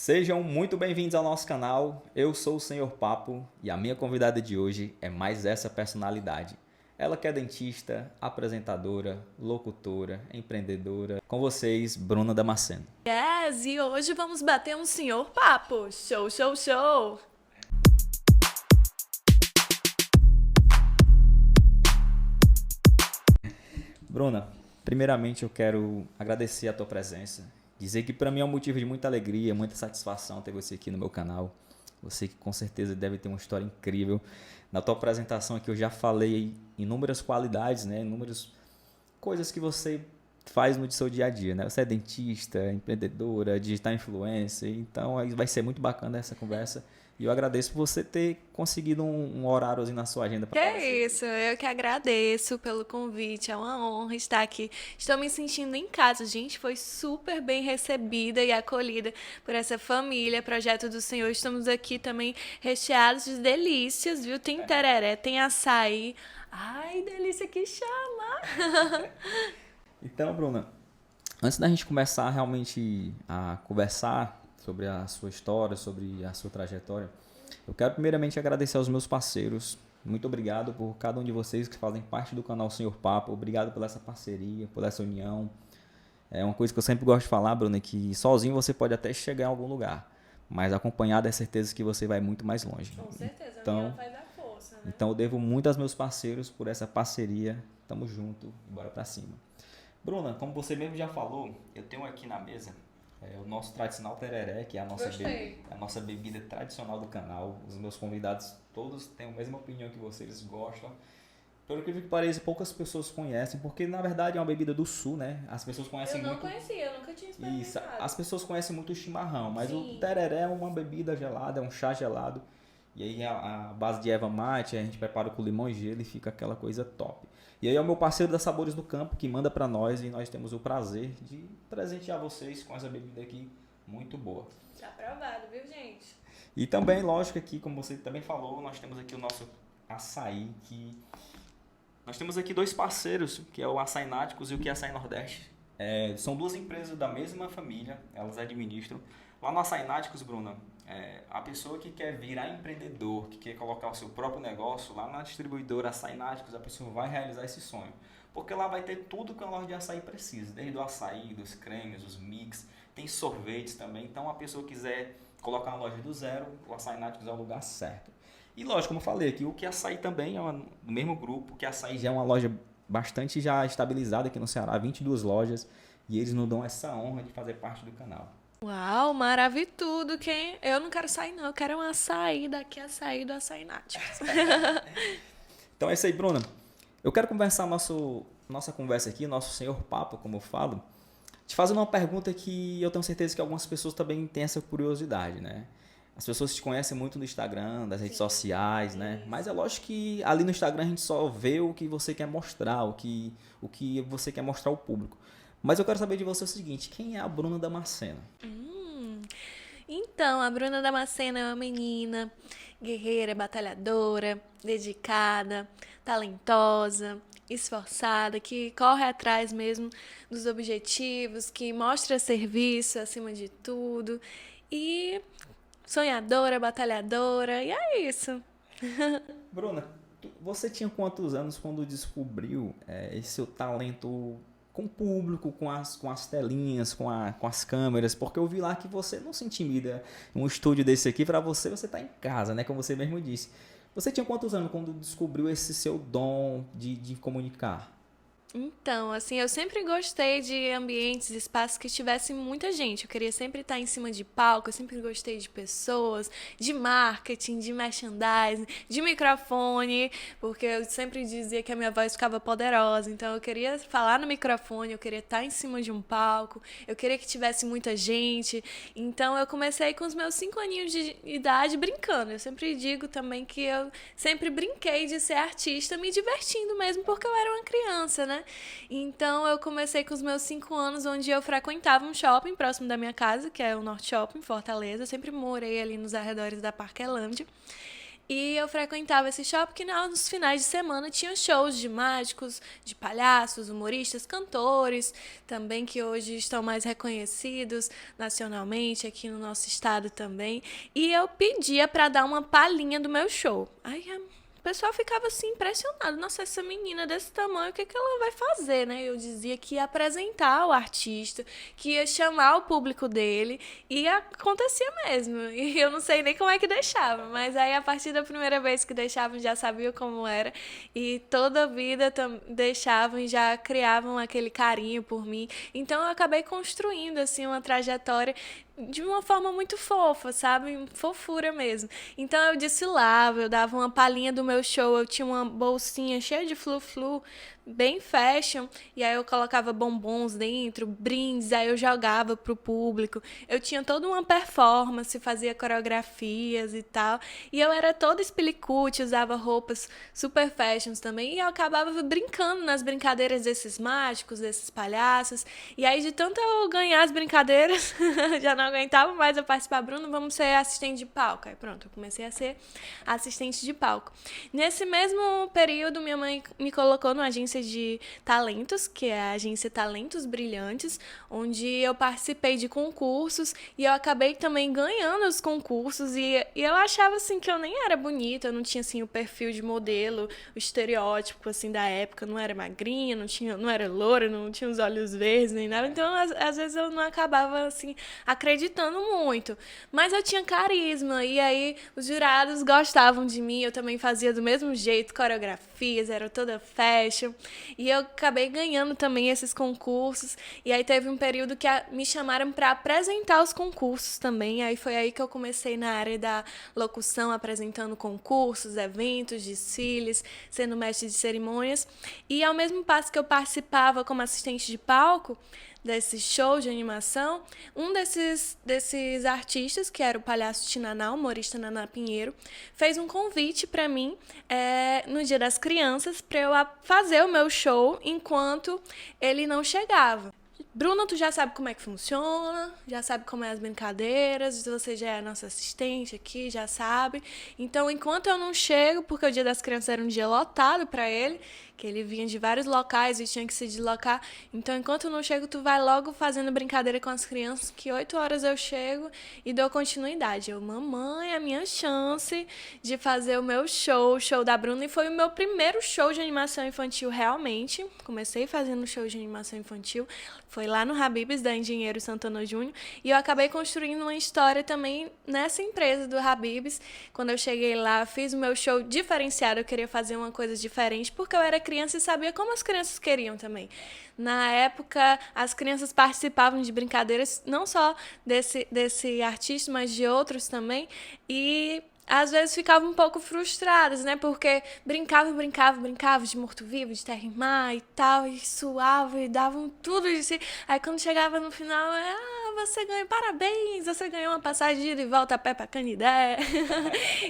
Sejam muito bem-vindos ao nosso canal. Eu sou o Senhor Papo e a minha convidada de hoje é mais essa personalidade. Ela que é dentista, apresentadora, locutora, empreendedora. Com vocês, Bruna Damasceno. Yes, e hoje vamos bater um senhor papo. Show, show, show! Bruna, primeiramente eu quero agradecer a tua presença. Dizer que para mim é um motivo de muita alegria, muita satisfação ter você aqui no meu canal. Você que com certeza deve ter uma história incrível. Na tua apresentação aqui eu já falei inúmeras qualidades, né? Inúmeras coisas que você faz no seu dia a dia, né? Você é dentista, empreendedora, digital influencer, então aí vai ser muito bacana essa conversa. E eu agradeço por você ter conseguido um horáriozinho na sua agenda Que para aparecer. isso, eu que agradeço pelo convite, é uma honra estar aqui. Estou me sentindo em casa, gente, foi super bem recebida e acolhida por essa família, Projeto do Senhor. Estamos aqui também recheados de delícias, viu? Tem tereré, tem açaí. Ai, delícia que chama! Então, Bruna, antes da gente começar realmente a conversar sobre a sua história, sobre a sua trajetória, eu quero primeiramente agradecer aos meus parceiros. Muito obrigado por cada um de vocês que fazem parte do canal Senhor Papo. Obrigado por essa parceria, por essa união. É uma coisa que eu sempre gosto de falar, Bruna, que sozinho você pode até chegar em algum lugar, mas acompanhado é certeza que você vai muito mais longe. Com certeza, a união Então, faz a força, né? então eu devo muito aos meus parceiros por essa parceria. Tamo junto e bora pra cima. Bruna, como você mesmo já falou, eu tenho aqui na mesa o nosso tradicional tereré, que é Gostei. a nossa bebida tradicional do canal. Os meus convidados todos têm a mesma opinião que vocês, eles gostam. Pelo que pareça, poucas pessoas conhecem, porque na verdade é uma bebida do sul, né? As pessoas conhecem Eu não muito. conhecia, eu nunca tinha Isso, experimentado. as pessoas conhecem muito o chimarrão, mas o Sim. tereré é uma bebida gelada, é um chá gelado. E aí a base de erva mate, a gente prepara com limão e gelo e fica aquela coisa top. E aí é o meu parceiro da Sabores do Campo que manda pra nós e nós temos o prazer de presentear vocês com essa bebida aqui muito boa. Tá aprovado, viu, gente? E também, lógico, aqui, como você também falou, nós temos aqui o nosso açaí, que nós temos aqui dois parceiros, que é o Açaí Náticos e o que é Açaí Nordeste. São duas empresas da mesma família, elas administram. Lá no Açaí Náticos, Bruna, a pessoa que quer virar empreendedor, que quer colocar o seu próprio negócio, lá na distribuidora Açaí Náticos, a pessoa vai realizar esse sonho. Porque lá vai ter tudo que uma loja de açaí precisa, desde o açaí, dos cremes, os mix, tem sorvetes também. Então, a pessoa quiser colocar uma loja do zero, o Açaí Náticos é o lugar certo. E lógico, como eu falei aqui, o que açaí também é do mesmo grupo, o que açaí já é uma loja bastante já estabilizada aqui no Ceará, 22 lojas, e eles nos dão essa honra de fazer parte do canal. Uau, maravilhoso. Quem? Eu não quero sair, não. Eu quero um açaí daqui, açaí do Açaí Náticos. Então é isso aí, Bruna. Eu quero conversar nossa conversa aqui, nosso senhor papo, como eu falo, te fazendo uma pergunta que eu tenho certeza que algumas pessoas também têm essa curiosidade, né? As pessoas te conhecem muito no Instagram, das redes sociais, né? Mas é lógico que ali no Instagram a gente só vê o que você quer mostrar, o que você quer mostrar ao público. Mas eu quero saber de você o seguinte, quem é a Bruna Damasceno? Então, a Bruna Damasceno é uma menina guerreira, batalhadora, dedicada, talentosa, esforçada, que corre atrás mesmo dos objetivos, que mostra serviço acima de tudo e sonhadora, batalhadora, e é isso. Bruna, você tinha quantos anos quando descobriu esse seu talento com o público, com as telinhas, com as câmeras? Porque eu vi lá que você não se intimida. Um estúdio desse aqui, pra você tá em casa, né? Como você mesmo disse. Você tinha quantos anos quando descobriu esse seu dom de comunicar? Então, assim, eu sempre gostei de ambientes, espaços que tivessem muita gente. Eu queria sempre estar em cima de palco, eu sempre gostei de pessoas, de marketing, de merchandising, de microfone, porque eu sempre dizia que a minha voz ficava poderosa. Então, eu queria falar no microfone, eu queria estar em cima de um palco, eu queria que tivesse muita gente. Então, eu comecei com os meus 5 aninhos de idade brincando. Eu sempre digo também que eu sempre brinquei de ser artista, me divertindo mesmo, porque eu era uma criança, né? Então eu comecei com os meus 5 anos, onde eu frequentava um shopping próximo da minha casa, que é o Norte Shopping, Fortaleza. Eu sempre morei ali nos arredores da Parquelândia. E eu frequentava esse shopping que nos finais de semana tinha shows de mágicos, de palhaços, humoristas, cantores, também que hoje estão mais reconhecidos nacionalmente, aqui no nosso estado também. E eu pedia para dar uma palhinha do meu show. Aí o pessoal ficava assim impressionado. Nossa, essa menina desse tamanho, o que ela vai fazer, né? Eu dizia que ia apresentar o artista, que ia chamar o público dele, e acontecia mesmo. E eu não sei nem como é que deixava, mas aí a partir da primeira vez que deixavam já sabia como era, e toda a vida deixavam e já criavam aquele carinho por mim. Então eu acabei construindo assim uma trajetória de uma forma muito fofa, sabe? Fofura mesmo. Então eu desfilava, eu dava uma palhinha do meu show, eu tinha uma bolsinha cheia de flu-flu, bem fashion, e aí eu colocava bombons dentro, brindes, aí eu jogava pro público. Eu tinha toda uma performance, fazia coreografias e tal, e eu era toda espilicute, usava roupas super fashions também, e eu acabava brincando nas brincadeiras desses mágicos, desses palhaços, e aí de tanto eu ganhar as brincadeiras, já não aguentava mais eu participar. Bruno, vamos ser assistente de palco. Aí pronto, eu comecei a ser assistente de palco. Nesse mesmo período, minha mãe me colocou numa agência de talentos, que é a agência Talentos Brilhantes, onde eu participei de concursos e eu acabei também ganhando os concursos, e eu achava assim que eu nem era bonita, eu não tinha assim o perfil de modelo, o estereótipo assim da época, não era magrinha, não era loura, não tinha os olhos verdes nem nada, então às vezes eu não acabava assim acreditando muito, mas eu tinha carisma, e aí os jurados gostavam de mim, eu também fazia do mesmo jeito, coreografias, era toda fashion, e eu acabei ganhando também esses concursos, e aí teve um período que me chamaram para apresentar os concursos também, aí foi aí que eu comecei na área da locução, apresentando concursos, eventos, desfiles, sendo mestre de cerimônias, e ao mesmo passo que eu participava como assistente de palco, desse show de animação, um desses artistas, que era o palhaço Tinaná, o humorista Naná Pinheiro, fez um convite para mim no Dia das Crianças para eu fazer o meu show enquanto ele não chegava. Bruno, tu já sabe como é que funciona, já sabe como é as brincadeiras, você já é nossa assistente aqui, já sabe. Então, enquanto eu não chego, porque o Dia das Crianças era um dia lotado para ele, que ele vinha de vários locais e tinha que se deslocar. Então, enquanto eu não chego, tu vai logo fazendo brincadeira com as crianças, que 8 horas eu chego e dou continuidade. Eu, mamãe, a minha chance de fazer o meu show, o show da Bruna, e foi o meu primeiro show de animação infantil realmente. Comecei fazendo show de animação infantil, foi lá no Habib's, da Engenheiro Santana Júnior, e eu acabei construindo uma história também nessa empresa do Habib's. Quando eu cheguei lá, fiz o meu show diferenciado, eu queria fazer uma coisa diferente, porque eu era criança e sabia como as crianças queriam também. Na época, as crianças participavam de brincadeiras, não só desse artista, mas de outros também, e às vezes ficavam um pouco frustradas, né? Porque brincava de morto-vivo, de terra e mar e tal, e suava e davam tudo de si. Aí quando chegava no final, você ganhou, parabéns, você ganhou uma passagem de ida e volta a pé pra Canidé.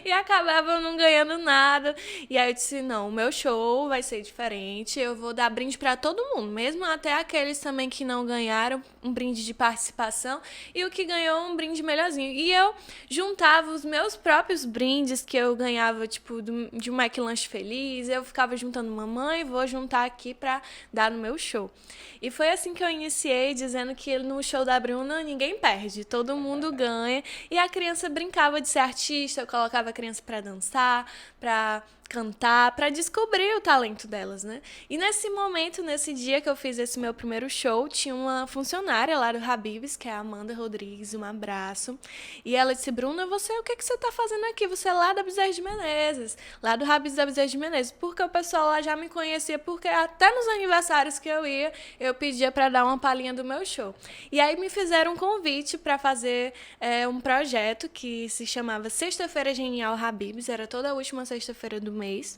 E acabava não ganhando nada. E aí eu disse, não, o meu show vai ser diferente, eu vou dar brinde pra todo mundo, mesmo até aqueles também que não ganharam, um brinde de participação, e o que ganhou um brinde melhorzinho. E eu juntava os meus próprios brindes que eu ganhava, tipo, de um McLanche Feliz, eu ficava juntando, mamãe, vou juntar aqui pra dar no meu show. E foi assim que eu iniciei, dizendo que no show da Bruna ninguém perde, todo mundo ganha, e a criança brincava de ser artista, eu colocava a criança pra dançar, pra cantar, para descobrir o talento delas, né? E nesse momento, nesse dia que eu fiz esse meu primeiro show, tinha uma funcionária lá do Habib's, que é a Amanda Rodrigues, um abraço, e ela disse, Bruna, o que você tá fazendo aqui? Você é lá da Bezerra de Menezes, lá do Habib's da Bezerra de Menezes, porque o pessoal lá já me conhecia, porque até nos aniversários que eu ia, eu pedia para dar uma palhinha do meu show. E aí me fizeram um convite para fazer um projeto que se chamava Sexta-feira Genial Habib's, era toda a última sexta-feira do mês,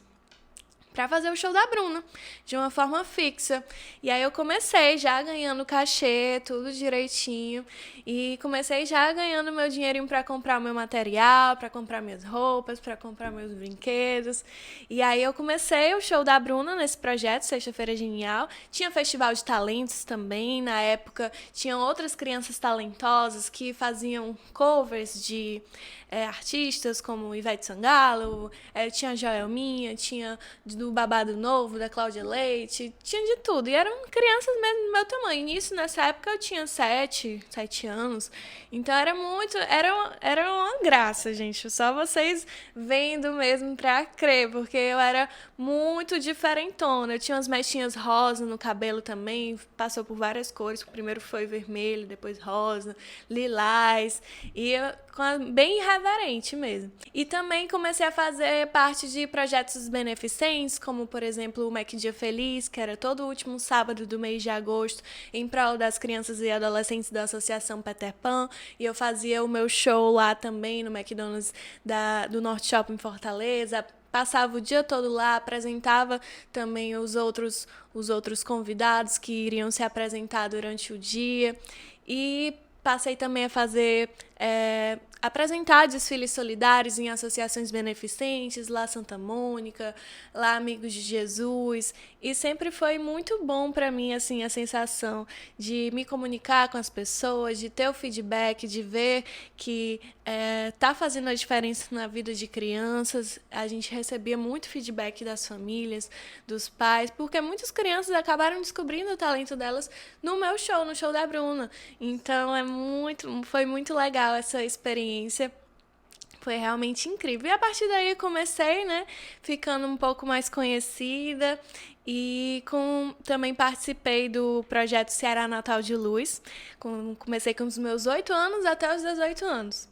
para fazer o show da Bruna, de uma forma fixa. E aí eu comecei já ganhando cachê, tudo direitinho, e comecei já ganhando meu dinheirinho para comprar o meu material, para comprar minhas roupas, para comprar meus brinquedos. E aí eu comecei o show da Bruna nesse projeto, Sexta-feira Genial. Tinha festival de talentos também, na época tinham outras crianças talentosas que faziam covers de artistas como Ivete Sangalo, tinha a Joelminha, tinha do Babado Novo, da Cláudia Leite, tinha de tudo. E eram crianças mesmo do meu tamanho. Nisso, nessa época, eu tinha 7 anos. Então era uma graça, gente. Só vocês vendo mesmo pra crer, porque eu era muito diferentona. Eu tinha umas mechinhas rosa no cabelo também, passou por várias cores. O primeiro foi vermelho, depois rosa, lilás. E bem irreverente mesmo. E também comecei a fazer parte de projetos beneficentes, como, por exemplo, o Mac Dia Feliz, que era todo o último sábado do mês de agosto, em prol das crianças e adolescentes da Associação Peter Pan. E eu fazia o meu show lá também, no McDonald's do Norte Shopping em Fortaleza. Passava o dia todo lá, apresentava também os outros convidados que iriam se apresentar durante o dia. E passei também a fazer, apresentar desfiles solidários em associações beneficentes, lá Santa Mônica, lá Amigos de Jesus. E sempre foi muito bom para mim, assim, a sensação de me comunicar com as pessoas, de ter o feedback, de ver que tá fazendo a diferença na vida de crianças. A gente recebia muito feedback das famílias, dos pais, porque muitas crianças acabaram descobrindo o talento delas no meu show, no show da Bruna. Então foi muito legal essa experiência. Foi realmente incrível. E a partir daí eu comecei, né, ficando um pouco mais conhecida e também participei do projeto Ceará Natal de Luz. Comecei com os meus 8 anos até os 18 anos.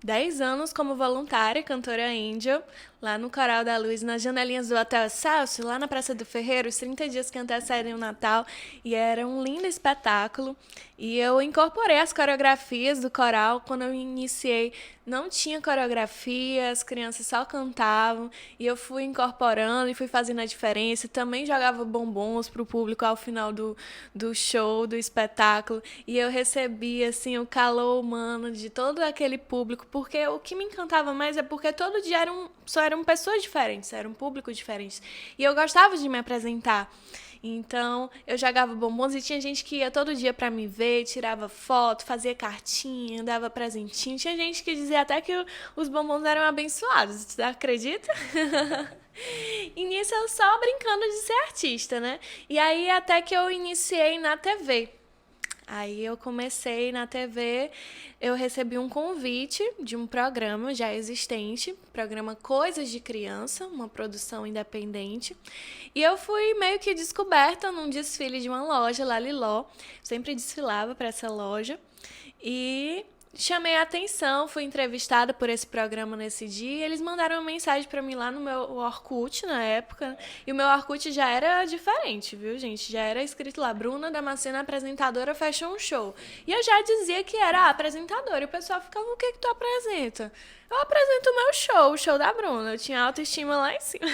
10 anos como voluntária, cantora Angel, lá no Coral da Luz, nas janelinhas do Hotel Excelsior, lá na Praça do Ferreiro, os 30 dias que antecedem o Natal, e era um lindo espetáculo. E eu incorporei as coreografias do coral. Quando eu iniciei, não tinha coreografia, as crianças só cantavam, e eu fui incorporando e fui fazendo a diferença. Também jogava bombons para o público ao final do show, do espetáculo, e eu recebia assim, o calor humano de todo aquele público, porque o que me encantava mais é porque todo dia só eram pessoas diferentes, era um público diferente, e eu gostava de me apresentar. Então, eu jogava bombons e tinha gente que ia todo dia pra me ver, tirava foto, fazia cartinha, dava presentinho. Tinha gente que dizia até que os bombons eram abençoados, você acredita? E nisso eu só brincando de ser artista, né? E aí até que eu iniciei na TV. Aí eu comecei na TV, eu recebi um convite de um programa já existente, programa Coisas de Criança, uma produção independente. E eu fui meio que descoberta num desfile de uma loja lá, Liló. Sempre desfilava para essa loja. E chamei a atenção, fui entrevistada por esse programa nesse dia. Eles mandaram uma mensagem pra mim lá no meu Orkut na época. E o meu Orkut já era diferente, viu, gente? Já era escrito lá, Bruna Damasceno, apresentadora, Fashion Show. E eu já dizia que era a apresentadora. E o pessoal ficava, o que tu apresenta? Eu apresento o meu show, o show da Bruna. Eu tinha autoestima lá em cima.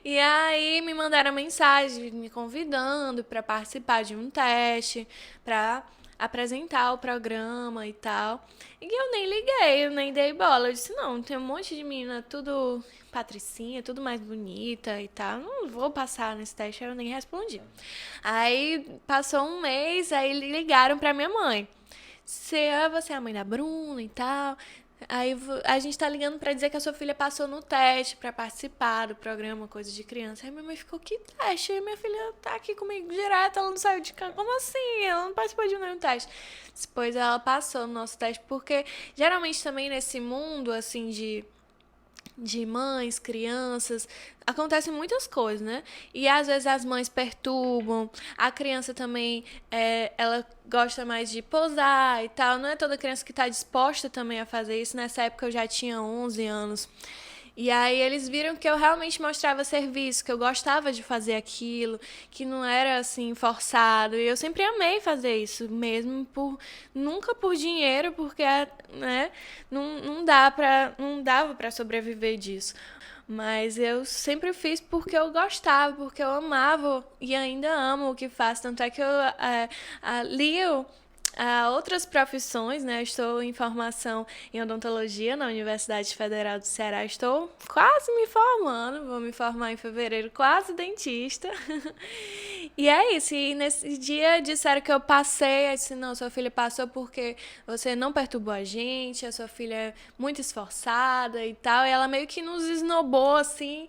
E aí me mandaram mensagem me convidando pra participar de um teste, pra apresentar o programa e tal. E eu nem liguei, eu nem dei bola. Eu disse, não, tem um monte de menina, tudo patricinha, tudo mais bonita e tal. Não vou passar nesse teste, eu nem respondi. Aí passou um mês, aí ligaram pra minha mãe. Você é a mãe da Bruna e tal. Aí a gente tá ligando pra dizer que a sua filha passou no teste pra participar do programa Coisas de Criança. Aí minha mãe ficou, que teste? Aí minha filha tá aqui comigo direto, ela não saiu de casa. Como assim? Ela não participou de nenhum teste. Depois ela passou no nosso teste, porque geralmente também nesse mundo, assim, de mães, crianças, acontecem muitas coisas, né? E às vezes as mães perturbam, a criança também, ela gosta mais de posar e tal, não é toda criança que está disposta também a fazer isso. Nessa época eu já tinha 11 anos. E aí eles viram que eu realmente mostrava serviço, que eu gostava de fazer aquilo, que não era assim forçado. E eu sempre amei fazer isso, mesmo nunca por dinheiro, porque, né, não dava para sobreviver disso. Mas eu sempre fiz porque eu gostava, porque eu amava e ainda amo o que faço. Tanto é que eu alio a outras profissões, né? Estou em formação em odontologia na Universidade Federal do Ceará. Estou quase me formando, vou me formar em fevereiro, quase dentista. E é isso. E nesse dia disseram que eu passei. Eu disse, não, sua filha passou porque você não perturbou a gente, a sua filha é muito esforçada e tal. E ela meio que nos esnobou, assim.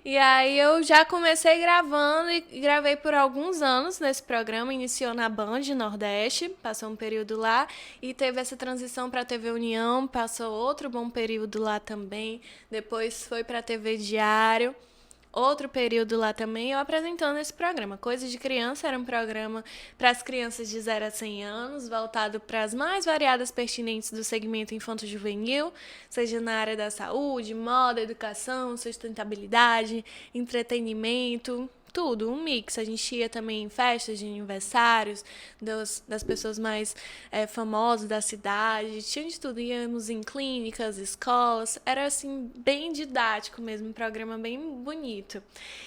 E aí eu já comecei gravando e gravei por alguns anos nesse programa. Iniciou na Band Nordeste, passou um período lá e teve essa transição para a TV União, passou outro bom período lá também. Depois foi para a TV Diário. Outro período lá também, eu apresentando esse programa. Coisa de Criança era um programa para as crianças de 0 a 100 anos, voltado para as mais variadas pertinentes do segmento infanto-juvenil, seja na área da saúde, moda, educação, sustentabilidade, entretenimento, tudo, um mix. A gente ia também em festas de aniversários das pessoas mais famosas da cidade, tinha de tudo. Íamos em clínicas, escolas, era assim, bem didático mesmo, um programa bem bonito.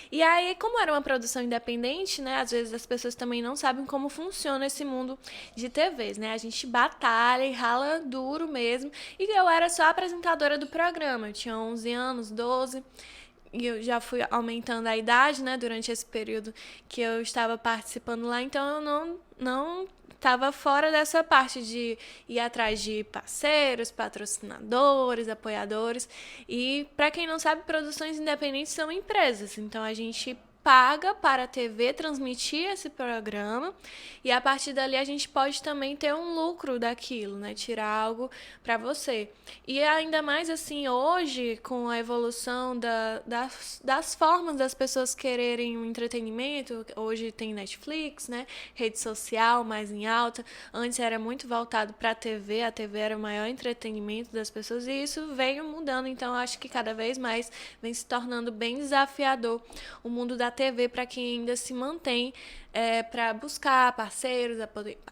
E aí, como era uma produção independente, né, às vezes as pessoas também não sabem como funciona esse mundo de TVs, né? A gente batalha e rala duro mesmo. E eu era só apresentadora do programa, eu tinha 11 anos, 12. E eu já fui aumentando a idade, né, durante esse período que eu estava participando lá, então eu não estava fora dessa parte de ir atrás de parceiros, patrocinadores, apoiadores. E, para quem não sabe, produções independentes são empresas, então a gente paga para a TV transmitir esse programa e a partir dali a gente pode também ter um lucro daquilo, né? Tirar algo para você. E ainda mais assim, hoje, com a evolução das formas das pessoas quererem um entretenimento, hoje tem Netflix, né? Rede social mais em alta. Antes era muito voltado para a TV era o maior entretenimento das pessoas e isso veio mudando. Então, acho que cada vez mais vem se tornando bem desafiador o mundo da TV para quem ainda se mantém para buscar parceiros,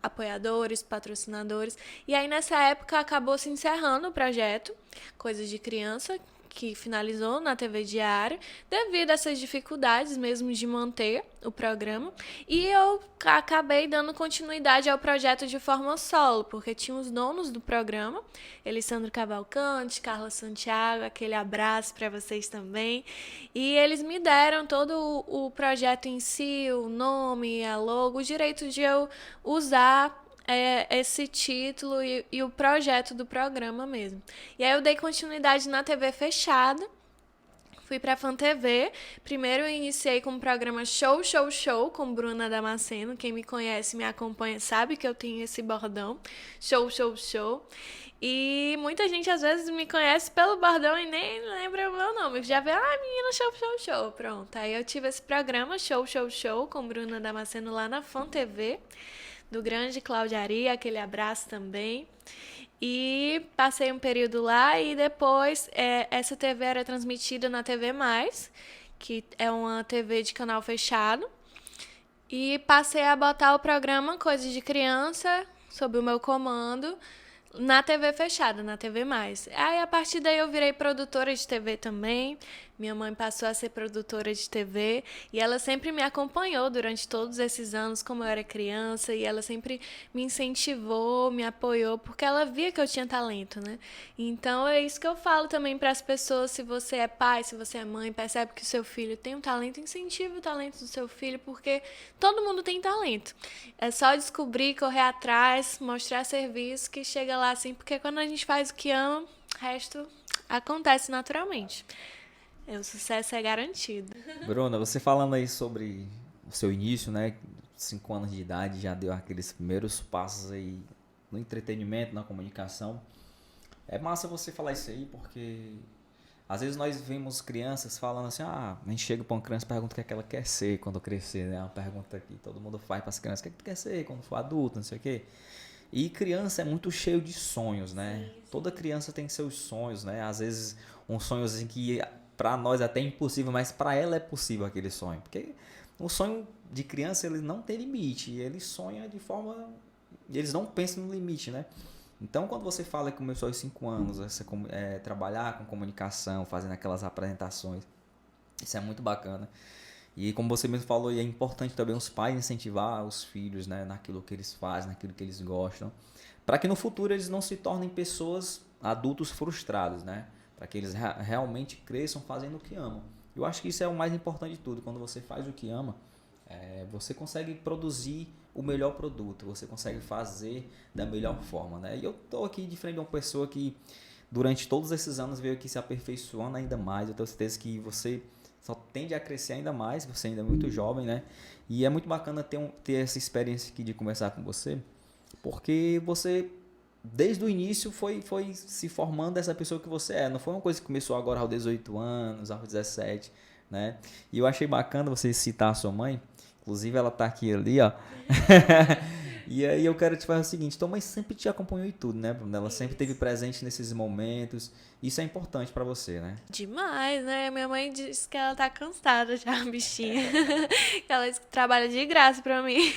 apoiadores, patrocinadores. E aí, nessa época, acabou se encerrando o projeto Coisas de Criança, que finalizou na TV Diário, devido a essas dificuldades mesmo de manter o programa. E eu acabei dando continuidade ao projeto de forma solo, porque tinha os donos do programa, Elisandro Cavalcante, Carla Santiago, aquele abraço para vocês também. E eles me deram todo o projeto em si, o nome, a logo, o direito de eu usar esse título e o projeto do programa mesmo. E aí eu dei continuidade na TV fechada, fui pra Fan TV. Primeiro eu iniciei com o programa Show, Show, Show, com Bruna Damasceno. Quem me conhece, me acompanha, sabe que eu tenho esse bordão, Show, Show, Show. E muita gente às vezes me conhece pelo bordão e nem lembra o meu nome. Já vê, menina, Show, Show, Show. Pronto, aí eu tive esse programa Show, Show, Show, com Bruna Damasceno lá na Fan TV. Do grande Cláudio Ari, aquele abraço também. E passei um período lá e depois essa TV era transmitida na TV Mais, que é uma TV de canal fechado. E passei a botar o programa Coisas de Criança, sob o meu comando, na TV fechada, na TV Mais. Aí, a partir daí, eu virei produtora de TV também. Minha mãe passou a ser produtora de TV e ela sempre me acompanhou durante todos esses anos, como eu era criança, e ela sempre me incentivou, me apoiou, porque ela via que eu tinha talento, né? Então, é isso que eu falo também para as pessoas, se você é pai, se você é mãe, percebe que o seu filho tem um talento, incentive o talento do seu filho, porque todo mundo tem talento. É só descobrir, correr atrás, mostrar serviço, que chega lá assim, porque quando a gente faz o que ama, o resto acontece naturalmente. O sucesso é garantido. Bruna, você falando aí sobre o seu início, né? 5 anos de idade, já deu aqueles primeiros passos aí no entretenimento, na comunicação. É massa você falar isso aí, porque às vezes nós vemos crianças falando assim, a gente chega pra uma criança e pergunta o que é que ela quer ser quando crescer, né? É uma pergunta que todo mundo faz pras crianças, o que é que tu quer ser quando for adulto, não sei o quê. E criança é muito cheio de sonhos, né? Sim. Toda criança tem seus sonhos, né? Às vezes um sonho assim que para nós até é impossível, mas para ela é possível aquele sonho. Porque o sonho de criança, ele não tem limite. Ele sonha de forma... Eles não pensam no limite, né? Então, quando você fala que começou aos 5 anos, trabalhar com comunicação, fazendo aquelas apresentações, isso é muito bacana. E como você mesmo falou, é importante também os pais incentivar os filhos, né, naquilo que eles fazem, naquilo que eles gostam, para que no futuro eles não se tornem pessoas, adultos frustrados, né? Para que eles realmente cresçam fazendo o que amam. Eu acho que isso é o mais importante de tudo. Quando você faz o que ama, você consegue produzir o melhor produto, você consegue fazer da melhor forma, né? E eu estou aqui de frente a uma pessoa que durante todos esses anos veio aqui se aperfeiçoando ainda mais. Eu tenho certeza que você só tende a crescer ainda mais, você ainda é muito jovem, né? E é muito bacana ter essa experiência aqui de conversar com você, porque você, desde o início, foi se formando essa pessoa que você é. Não foi uma coisa que começou agora aos 18 anos, aos 17, né? E eu achei bacana você citar a sua mãe. Inclusive, ela tá aqui ali, ó. E aí eu quero te fazer o seguinte, tua mãe sempre te acompanhou em tudo, né, Bruna? Ela sempre esteve presente nesses momentos. Isso é importante pra você, né? Demais, né? Minha mãe disse que ela tá cansada já, bichinha. Que ela disse que trabalha de graça pra mim.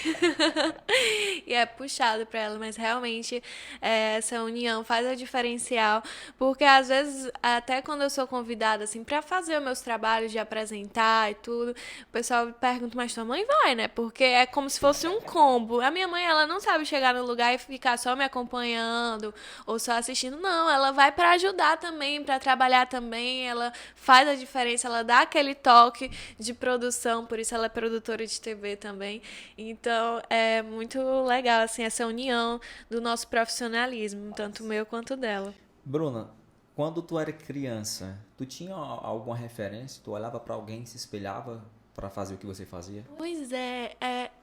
E é puxado pra ela, mas realmente essa união faz a diferencial. Porque às vezes, até quando eu sou convidada, assim, pra fazer os meus trabalhos de apresentar e tudo, o pessoal pergunta, mas tua mãe vai, né? Porque é como se fosse um combo. A minha mãe, ela não sabe chegar no lugar e ficar só me acompanhando ou só assistindo. Não, ela vai pra ajudar também, pra trabalhar também. Ela faz a diferença, ela dá aquele toque de produção, por isso ela é produtora de TV também. Então, é muito legal, assim, essa união do nosso profissionalismo, tanto meu quanto dela. Bruna, quando tu era criança, tu tinha alguma referência? Tu olhava pra alguém e se espelhava pra fazer o que você fazia? Pois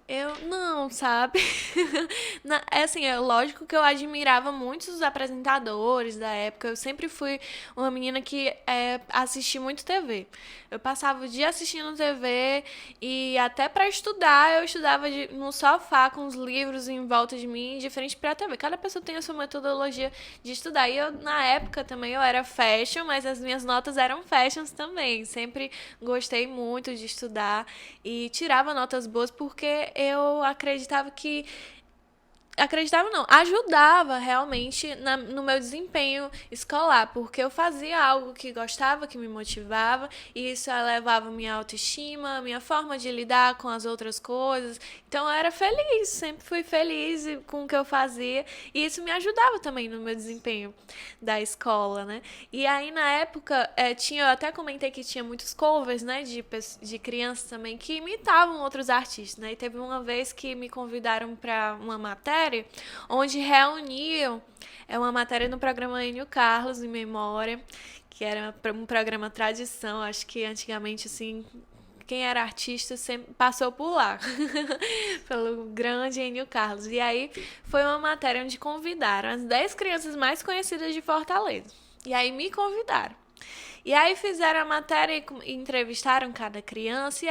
eu não, sabe? É assim, é lógico que eu admirava muitos os apresentadores da época. Eu sempre fui uma menina que assisti muito TV. Eu passava o dia assistindo TV e até para estudar, eu estudava no sofá com os livros em volta de mim, de frente pra TV. Cada pessoa tem a sua metodologia de estudar. E eu, na época também, eu era fashion, mas as minhas notas eram fashions também. Sempre gostei muito de estudar e tirava notas boas porque eu acreditava não, ajudava realmente no meu desempenho escolar, porque eu fazia algo que gostava, que me motivava, e isso elevava minha autoestima, minha forma de lidar com as outras coisas. Então eu era feliz, sempre fui feliz com o que eu fazia, e isso me ajudava também no meu desempenho da escola, né? E aí na época, eu até comentei que tinha muitos covers, né, de crianças também, que imitavam outros artistas, né? E teve uma vez que me convidaram para uma matéria onde reuniam uma matéria no programa Enio Carlos, em memória, que era um programa tradição, acho que antigamente, assim, quem era artista sempre passou por lá, pelo grande Enio Carlos. E aí foi uma matéria onde convidaram as 10 crianças mais conhecidas de Fortaleza. E aí me convidaram. E aí fizeram a matéria e entrevistaram cada criança e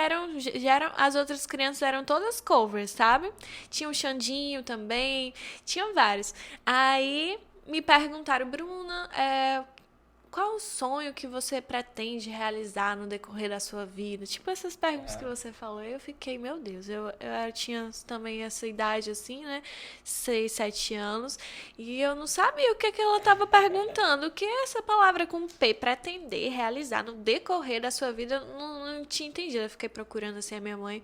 as outras crianças eram todas covers, sabe? Tinha o Xandinho também, tinham vários. Aí me perguntaram, Bruna, qual o sonho que você pretende realizar no decorrer da sua vida? Tipo essas perguntas que você falou. Eu fiquei, meu Deus, eu tinha também essa idade assim, né? 6, 7 anos. E eu não sabia o que ela estava perguntando. O que é essa palavra com P? Pretender realizar no decorrer da sua vida? Eu não tinha entendido. Eu fiquei procurando assim a minha mãe.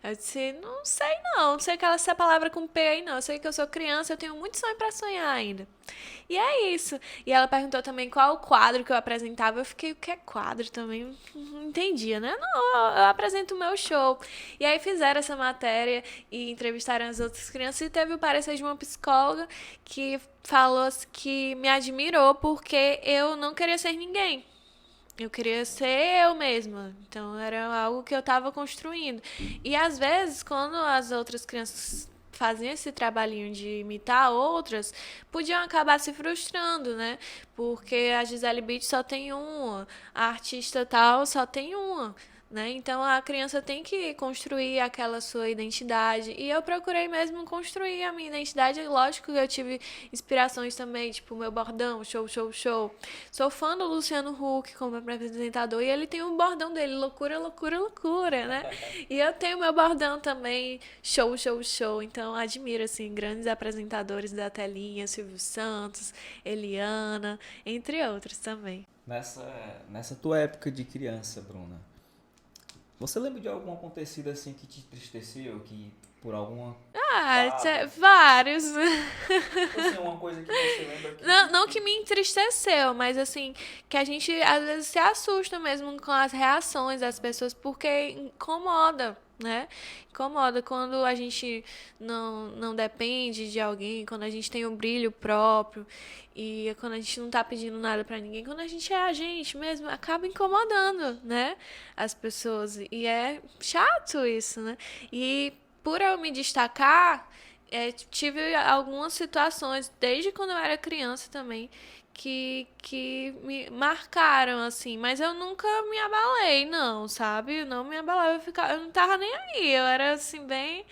Eu disse, não sei não. Não sei o que essa palavra com P aí não. Eu sei que eu sou criança, eu tenho muito sonho para sonhar ainda. E é isso. E ela perguntou também qual o quadro que eu apresentava. Eu fiquei, o que é quadro também? Não entendia, né? Não, eu apresento o meu show. E aí fizeram essa matéria e entrevistaram as outras crianças. E teve o parecer de uma psicóloga que falou que me admirou porque eu não queria ser ninguém. Eu queria ser eu mesma. Então era algo que eu estava construindo. E às vezes, quando as outras crianças faziam esse trabalhinho de imitar outras, podiam acabar se frustrando, né? Porque a Gisele Bündchen só tem uma, a artista tal só tem uma. né? Então a criança tem que construir aquela sua identidade. E eu procurei mesmo construir a minha identidade. Lógico que eu tive inspirações também, tipo o meu bordão, show, show, show. Sou fã do Luciano Huck como apresentador e ele tem um bordão dele, loucura, loucura, loucura, né? E eu tenho meu bordão também, show, show, show. Então admiro, assim, grandes apresentadores da telinha, Silvio Santos, Eliana, entre outros também. Nessa tua época de criança, Bruna, você lembra de algum acontecido assim que te entristeceu, que por alguma Vários. assim, uma coisa que você lembra que Não que me entristeceu, mas assim, que a gente às vezes se assusta mesmo com as reações das pessoas, porque incomoda, né? Incomoda quando a gente não depende de alguém, quando a gente tem um brilho próprio e quando a gente não tá pedindo nada pra ninguém, quando a gente é a gente mesmo, acaba incomodando, né? As pessoas. E é chato isso, né? E por eu me destacar, tive algumas situações, desde quando eu era criança também, que me marcaram, assim. Mas eu nunca me abalei, não, sabe? Eu não me abalava, eu não tava nem aí. Eu era, assim, bem...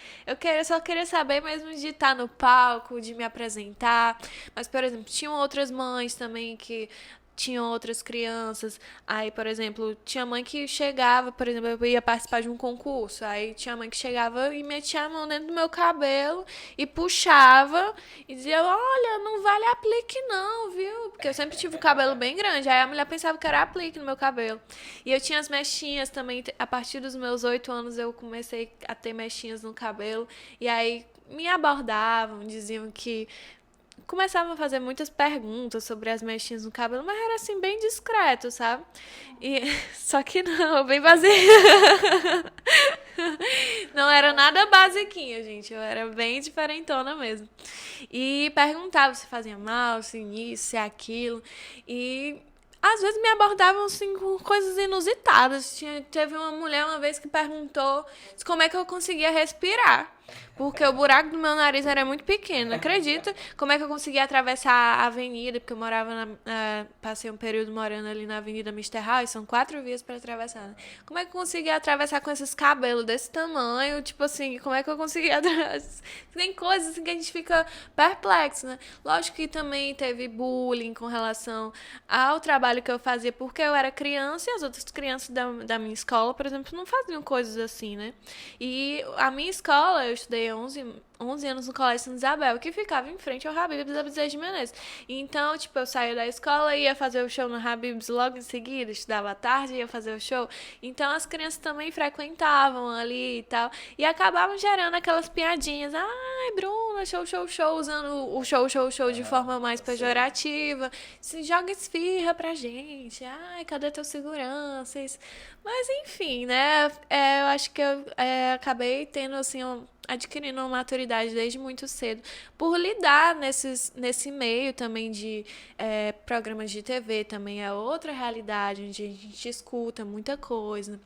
só queria saber mesmo de estar no palco, de me apresentar. Mas, por exemplo, tinham outras mães também que tinham outras crianças. Aí, por exemplo, tinha mãe que chegava, por exemplo, eu ia participar de um concurso. Aí tinha mãe que chegava e metia a mão dentro do meu cabelo e puxava e dizia: Olha, não vale aplique, não, viu? Porque eu sempre tive o cabelo bem grande. Aí a mulher pensava que era aplique no meu cabelo. E eu tinha as mechinhas também. A partir dos meus 8 anos eu comecei a ter mechinhas no cabelo. E aí me abordavam, diziam que começava a fazer muitas perguntas sobre as mechinhas no cabelo, mas era assim, bem discreto, sabe? E, só que não, bem basic. Não era nada basiquinha, gente. Eu era bem diferentona mesmo. E perguntava se fazia mal, se isso, se aquilo. E às vezes me abordavam assim com coisas inusitadas. Teve uma mulher uma vez que perguntou como é que eu conseguia respirar. Porque o buraco do meu nariz era muito pequeno, acredita? Como é que eu conseguia atravessar a avenida? Porque eu morava passei um período morando ali na Avenida Mister House, são 4 vias para atravessar, né? Como é que eu conseguia atravessar com esses cabelos desse tamanho? Tipo assim, como é que eu conseguia atravessar? Tem coisas assim que a gente fica perplexo, né? Lógico que também teve bullying com relação ao trabalho que eu fazia, porque eu era criança e as outras crianças da minha escola, por exemplo, não faziam coisas assim, né? E a minha escola, eu estudei 11 anos no Colégio Santa Isabel, que ficava em frente ao Habib's da Bezerra de Menezes. Então, tipo, eu saía da escola e ia fazer o show no Habib's logo em seguida, estudava à tarde e ia fazer o show. Então, as crianças também frequentavam ali e tal, e acabavam gerando aquelas piadinhas. Ai, Bruna, show, show, show, usando o show, show, show de forma mais pejorativa. Se joga esfirra pra gente. Ai, cadê teu segurança? Isso. Mas, enfim, né? Eu acho que eu acabei tendo, assim, adquirindo uma maturidade desde muito cedo por lidar nesse meio também de programas de TV, também é outra realidade onde a gente escuta muita coisa.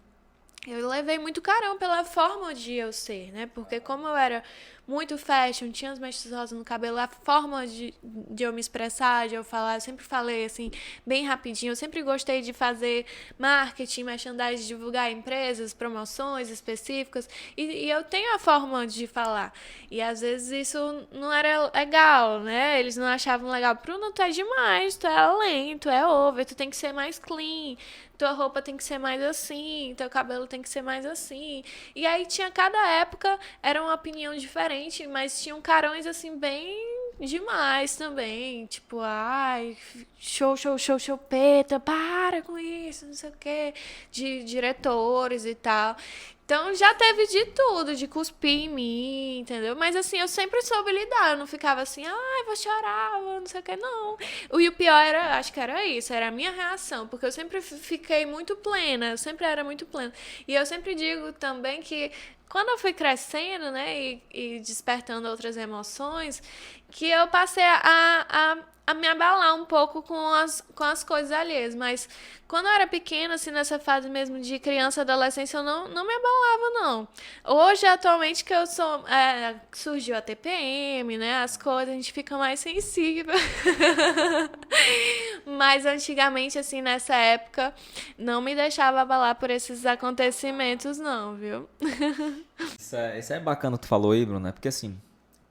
Eu levei muito carão pela forma de eu ser, né? Porque como eu era muito fashion, tinha as mechas rosas no cabelo, a forma de eu me expressar, de eu falar, eu sempre falei assim, bem rapidinho. Eu sempre gostei de fazer marketing, merchandising, divulgar empresas, promoções específicas. E eu tenho a forma de falar. E às vezes isso não era legal, né? Eles não achavam legal. Bruno, tu é demais, tu é além, tu é over, tu tem que ser mais clean. Tua roupa tem que ser mais assim, teu cabelo tem que ser mais assim. E aí tinha cada época, era uma opinião diferente, mas tinham carões assim bem demais também. Tipo, ai, show, show, show, show, peta, para com isso, não sei o quê. De diretores e tal. Então já teve de tudo, de cuspir em mim, entendeu? Mas assim, eu sempre soube lidar, eu não ficava assim, ai, vou chorar, vou não sei o que, não. E o pior era, acho que era isso, era a minha reação, porque eu sempre fiquei muito plena, eu sempre era muito plena. E eu sempre digo também que quando eu fui crescendo, né, e despertando outras emoções, que eu passei a me abalar um pouco com as coisas alheias. Mas quando eu era pequena, assim, nessa fase mesmo de criança, adolescência, eu não me abalava, não. Hoje, atualmente, que eu sou... surgiu a TPM, né, as coisas, a gente fica mais sensível. Mas antigamente, assim, nessa época, não me deixava abalar por esses acontecimentos, não, viu? Isso é bacana que tu falou aí, Bruno, né? Porque assim,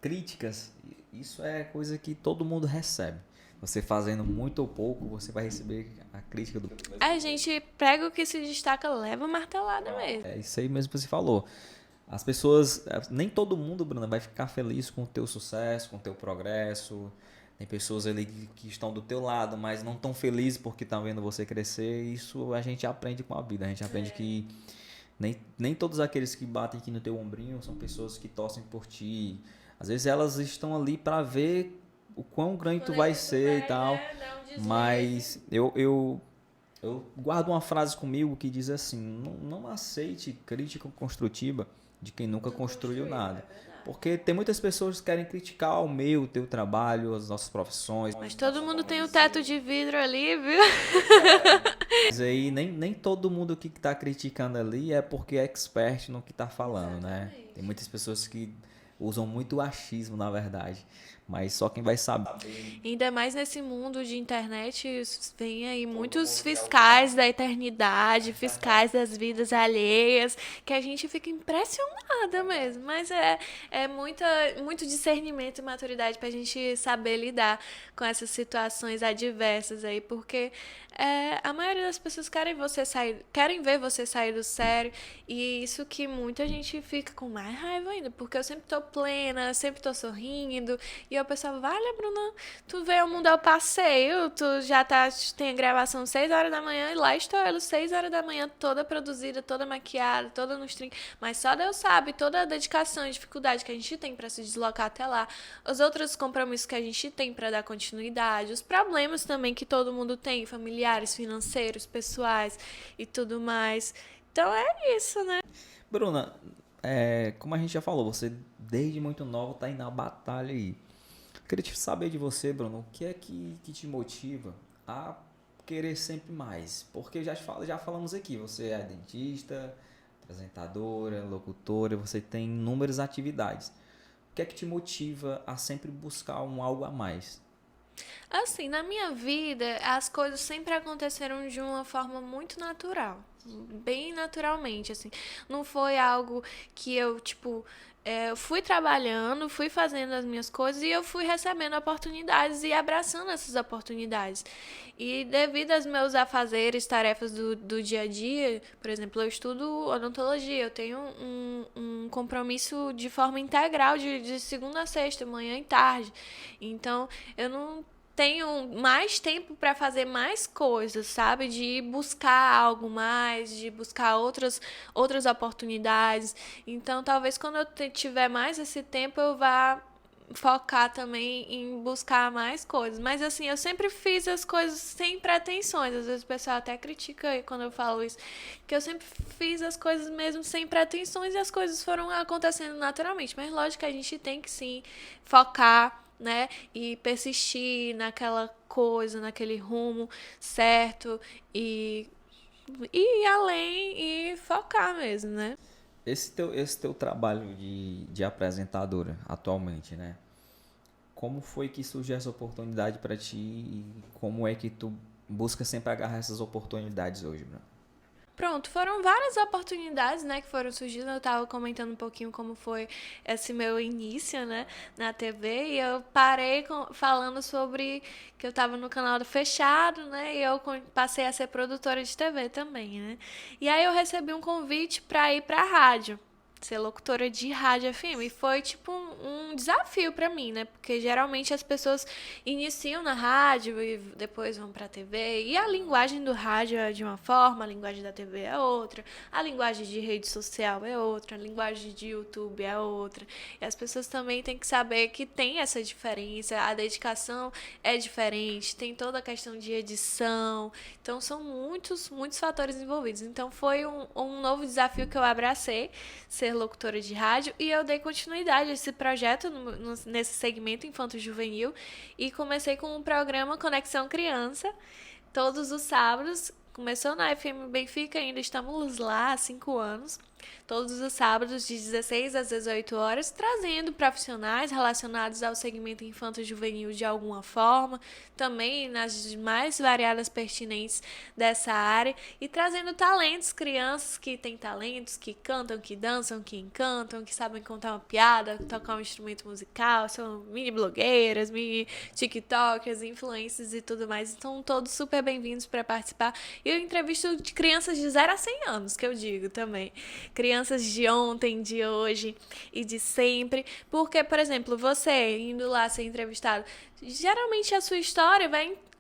críticas, isso é coisa que todo mundo recebe. Você fazendo muito ou pouco, você vai receber a crítica do... A gente prega o que se destaca, leva martelada mesmo. É isso aí mesmo que você falou. As pessoas, nem todo mundo, Bruna, vai ficar feliz com o teu sucesso, com o teu progresso. Tem pessoas ali que estão do teu lado, mas não tão felizes porque estão vendo você crescer. Isso a gente aprende com a vida. A gente aprende que nem todos aqueles que batem aqui no teu ombrinho são pessoas que torcem por ti. Às vezes elas estão ali para ver o quão grande tu vai ser e tal. Mas eu guardo uma frase comigo que diz assim: não aceite crítica construtiva de quem nunca construiu nada. Porque tem muitas pessoas que querem criticar o teu trabalho, as nossas profissões. Mas todo mundo tem o teto de vidro ali, viu? Mas aí nem todo mundo que está criticando ali é porque é expert no que está falando, né? Tem muitas pessoas que usam muito achismo, na verdade. Mas só quem vai saber. Ainda mais nesse mundo de internet, vem aí muitos fiscais da eternidade, fiscais das vidas alheias, que a gente fica impressionada mesmo. Mas é muito discernimento e maturidade pra gente saber lidar com essas situações adversas aí, porque a maioria das pessoas querem ver você sair do sério, e isso que muita gente fica com mais raiva ainda, porque eu sempre tô plena, sempre tô sorrindo, e eu pensava, vale, Bruna, tu veio ao mundo ao passeio, tu já tem a gravação 6 horas da manhã, e lá estou eu, 6 horas da manhã, toda produzida, toda maquiada, toda nos trinques, mas só Deus sabe toda a dedicação e dificuldade que a gente tem pra se deslocar até lá, os outros compromissos que a gente tem pra dar continuidade, os problemas também que todo mundo tem, familiares, financeiros, pessoais e tudo mais. Então é isso, né? Bruna, como a gente já falou, você desde muito nova tá indo na batalha aí. Queria te saber de você, Bruno, o que é que te motiva a querer sempre mais? Porque já falamos aqui, você é dentista, apresentadora, locutora, você tem inúmeras atividades. O que é que te motiva a sempre buscar algo a mais? Assim, na minha vida, as coisas sempre aconteceram de uma forma muito natural. Bem naturalmente, assim. Não foi algo que eu, tipo, eu fui trabalhando, fui fazendo as minhas coisas e eu fui recebendo oportunidades e abraçando essas oportunidades. E devido aos meus afazeres, tarefas do dia a dia, por exemplo, eu estudo odontologia, eu tenho um compromisso de forma integral de segunda a sexta, manhã e tarde. Então, eu não tenho mais tempo para fazer mais coisas, sabe? De buscar algo mais, de buscar outras oportunidades. Então, talvez quando eu tiver mais esse tempo, eu vá focar também em buscar mais coisas. Mas assim, eu sempre fiz as coisas sem pretensões. Às vezes o pessoal até critica aí quando eu falo isso, que eu sempre fiz as coisas mesmo sem pretensões e as coisas foram acontecendo naturalmente. Mas lógico que a gente tem que sim focar, né? E persistir naquela coisa, naquele rumo certo e ir além e focar mesmo, né? Esse teu trabalho de apresentadora atualmente, né? Como foi que surgiu essa oportunidade para ti e como é que tu busca sempre agarrar essas oportunidades hoje, Bruno? Pronto, foram várias oportunidades, né, que foram surgindo. Eu tava comentando um pouquinho como foi esse meu início, né, na TV, e eu parei falando sobre que eu tava no canal do Fechado, né, e eu passei a ser produtora de TV também, né. E aí eu recebi um convite para ir pra rádio, ser locutora de rádio FM, e foi tipo um desafio pra mim, né? Porque geralmente as pessoas iniciam na rádio e depois vão pra TV, e a linguagem do rádio é de uma forma, a linguagem da TV é outra, a linguagem de rede social é outra, a linguagem de YouTube é outra. E as pessoas também têm que saber que tem essa diferença, a dedicação é diferente, tem toda a questão de edição, então são muitos fatores envolvidos. Então foi um novo desafio que eu abracei, ser locutora de rádio, e eu dei continuidade a esse projeto nesse segmento infanto-juvenil e comecei com um programa Conexão Criança, todos os sábados. Começou na FM Benfica, ainda estamos lá há 5 anos. todos os sábados de 16 às 18 horas, trazendo profissionais relacionados ao segmento infanto-juvenil de alguma forma, também nas mais variadas pertinentes dessa área, e trazendo talentos, crianças que têm talentos, que cantam, que dançam, que encantam, que sabem contar uma piada, tocar um instrumento musical, são mini blogueiras, mini tiktokers, influencers e tudo mais. Então, todos super bem-vindos para participar. E eu entrevisto de crianças de 0 a 100 anos, que eu digo também. Crianças de ontem, de hoje e de sempre. Porque, por exemplo, você indo lá ser entrevistado, geralmente a sua história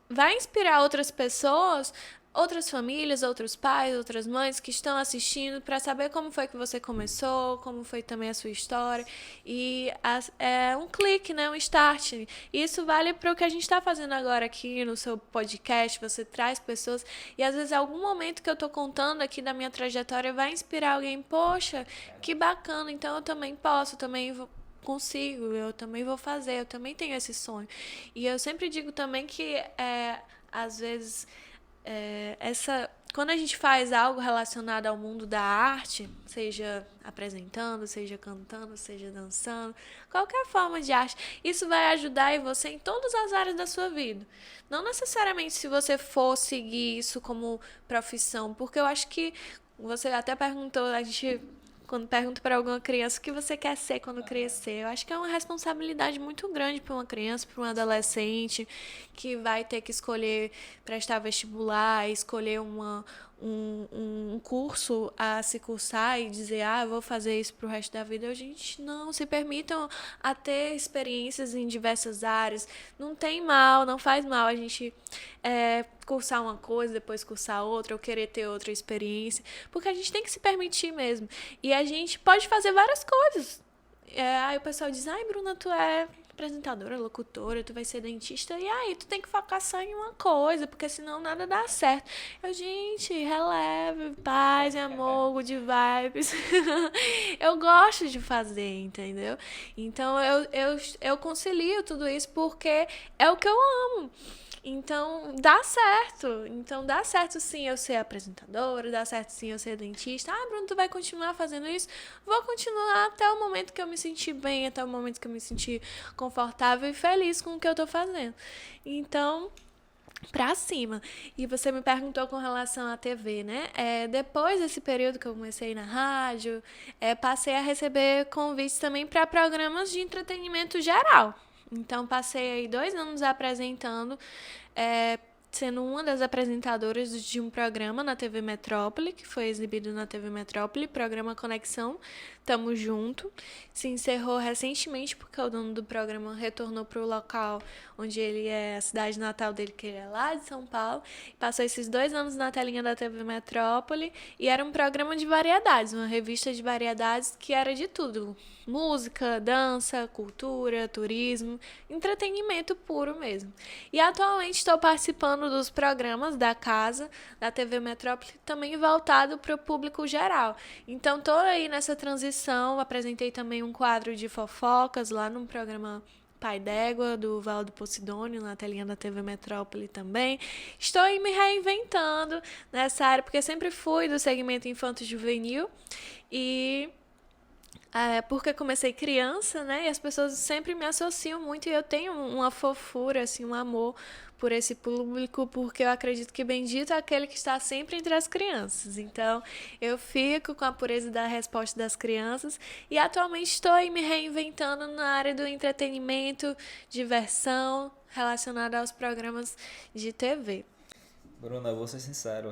vai inspirar outras pessoas, outras famílias, outros pais, outras mães que estão assistindo para saber como foi que você começou, como foi também a sua história. E é um clique, né? Um start. E isso vale para o que a gente está fazendo agora aqui no seu podcast. Você traz pessoas e às vezes algum momento que eu estou contando aqui da minha trajetória vai inspirar alguém. Poxa, que bacana, então eu também posso, consigo, eu também vou fazer, eu também tenho esse sonho. E eu sempre digo também que às vezes quando a gente faz algo relacionado ao mundo da arte, seja apresentando, seja cantando, seja dançando, qualquer forma de arte, isso vai ajudar você em todas as áreas da sua vida. Não necessariamente se você for seguir isso como profissão, porque eu acho que você até perguntou, a gente quando pergunto para alguma criança o que você quer ser quando crescer, eu acho que é uma responsabilidade muito grande para uma criança, para um adolescente que vai ter que escolher prestar vestibular, escolher um curso a se cursar e dizer, eu vou fazer isso pro resto da vida. Gente, não, se permitam a ter experiências em diversas áreas. Não tem mal, não faz mal a gente cursar uma coisa, depois cursar outra, ou querer ter outra experiência, porque a gente tem que se permitir mesmo. E a gente pode fazer várias coisas. Aí o pessoal diz, Bruna, tu é apresentadora, locutora, tu vai ser dentista, e aí tu tem que focar só em uma coisa, porque senão nada dá certo. Gente, releve, paz e amor, good vibes. Eu gosto de fazer, entendeu? Então eu concilio tudo isso porque é o que eu amo. Então, dá certo. Então, dá certo sim eu ser apresentadora, dá certo sim eu ser dentista. Bruno, tu vai continuar fazendo isso? Vou continuar até o momento que eu me sentir bem, até o momento que eu me sentir confortável e feliz com o que eu tô fazendo. Então, pra cima. E você me perguntou com relação à TV, né? Depois desse período que eu comecei na rádio, passei a receber convites também para programas de entretenimento geral. Então, passei aí 2 anos apresentando, sendo uma das apresentadoras de um programa na TV Metrópole, que foi exibido na TV Metrópole, programa Conexão, Tamo Junto. Se encerrou recentemente porque o dono do programa retornou para o local onde ele é, a cidade natal dele, que é lá de São Paulo. Passou esses 2 anos na telinha da TV Metrópole e era um programa de variedades, uma revista de variedades que era de tudo. Música, dança, cultura, turismo, entretenimento puro mesmo. E atualmente estou participando dos programas da casa, da TV Metrópole, também voltado para o público geral. Então estou aí nessa transição, apresentei também um quadro de fofocas lá no programa Pai d'Égua, do Valdo Posidônio, na telinha da TV Metrópole também. Estou aí me reinventando nessa área, porque sempre fui do segmento infanto-juvenil e porque comecei criança, né? E as pessoas sempre me associam muito e eu tenho uma fofura, assim, um amor por esse público, porque eu acredito que bendito é aquele que está sempre entre as crianças. Então, eu fico com a pureza da resposta das crianças e atualmente estou aí me reinventando na área do entretenimento, diversão, relacionada aos programas de TV. Bruna, vou ser sincero,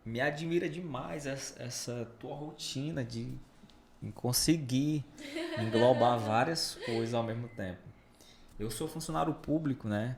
me admira demais essa tua rotina em conseguir englobar várias coisas ao mesmo tempo. Eu sou funcionário público, né?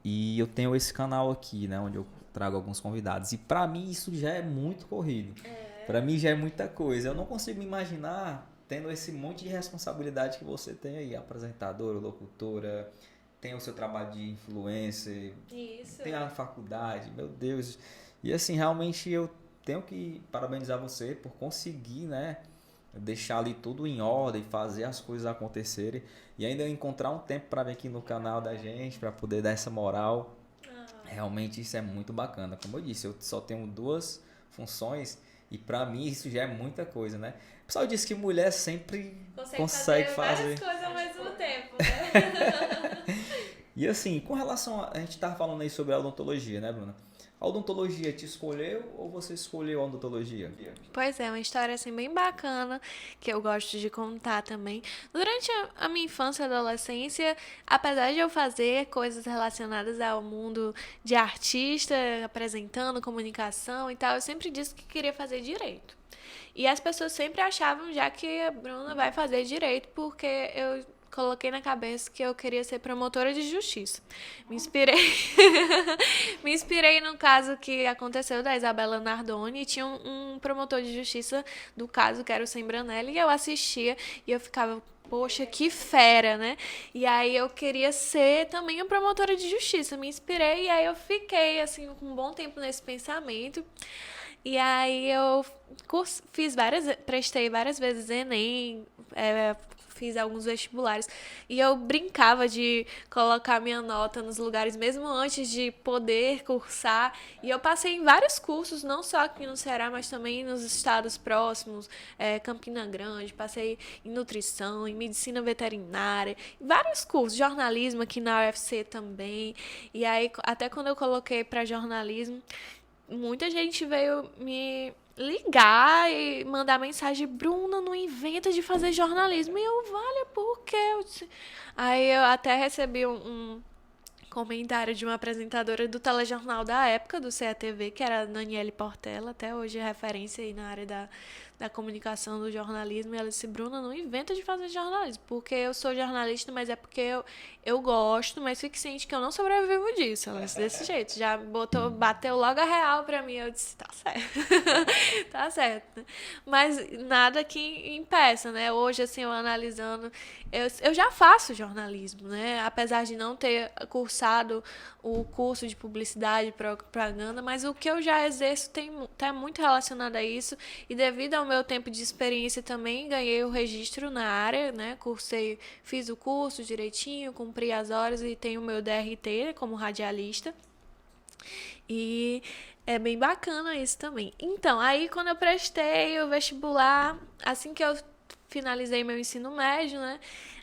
E eu tenho esse canal aqui, né? Onde eu trago alguns convidados. E pra mim isso já é muito corrido. Pra mim já é muita coisa. Eu não consigo me imaginar tendo esse monte de responsabilidade que você tem aí. Apresentadora, locutora, tem o seu trabalho de influencer. Isso. Tem a faculdade, meu Deus. E assim, realmente eu tenho que parabenizar você por conseguir, né? Deixar ali tudo em ordem, fazer as coisas acontecerem e ainda encontrar um tempo para vir aqui no canal da gente, para poder dar essa moral. Realmente isso é muito bacana. Como eu disse, eu só tenho 2 funções E pra mim isso já é muita coisa, né? O pessoal diz que mulher sempre Consegue fazer. várias coisas ao mesmo tempo, né? E assim, com relação a gente tava falando aí sobre a odontologia, né, Bruna? A odontologia te escolheu ou você escolheu a odontologia? Pois é, uma história assim bem bacana que eu gosto de contar também. Durante a minha infância e adolescência, apesar de eu fazer coisas relacionadas ao mundo de artista, apresentando comunicação e tal, eu sempre disse que queria fazer direito. E as pessoas sempre achavam já que a Bruna vai fazer direito porque eu coloquei na cabeça que eu queria ser promotora de justiça. Me inspirei me inspirei no caso que aconteceu da Isabela Nardoni e tinha um promotor de justiça do caso que era o Sembranelli e eu assistia e eu ficava, poxa, que fera, né? E aí eu queria ser também uma promotora de justiça. Me inspirei e aí eu fiquei assim com um bom tempo nesse pensamento. E aí eu prestei várias vezes Enem, fiz alguns vestibulares. E eu brincava de colocar minha nota nos lugares mesmo antes de poder cursar. E eu passei em vários cursos, não só aqui no Ceará, mas também nos estados próximos, Campina Grande, passei em nutrição, em medicina veterinária, vários cursos, jornalismo aqui na UFC também. E aí, até quando eu coloquei para jornalismo, muita gente veio me ligar e mandar mensagem: Bruna, não inventa de fazer jornalismo. E eu, vale, por quê? Aí eu até recebi um comentário de uma apresentadora do telejornal da época, do CETV, que era a Daniele Portela, até hoje é referência aí na área da comunicação, do jornalismo. E ela disse: Bruna, não inventa de fazer jornalismo, porque eu sou jornalista, mas é porque eu gosto, mas fique ciente que eu não sobrevivo disso. Ela disse desse jeito, já bateu logo a real pra mim. Eu disse: tá certo, tá certo. Mas nada que impeça, né? Hoje, assim, eu analisando, eu já faço jornalismo, né? Apesar de não ter cursado o curso de publicidade e propaganda, mas o que eu já exerço tá muito relacionado a isso, e devido ao meu tempo de experiência também ganhei o registro na área, né? Fiz o curso direitinho, cumpri as horas e tenho o meu DRT como radialista. E é bem bacana isso também. Então, aí quando eu prestei o vestibular, assim que eu finalizei meu ensino médio, né?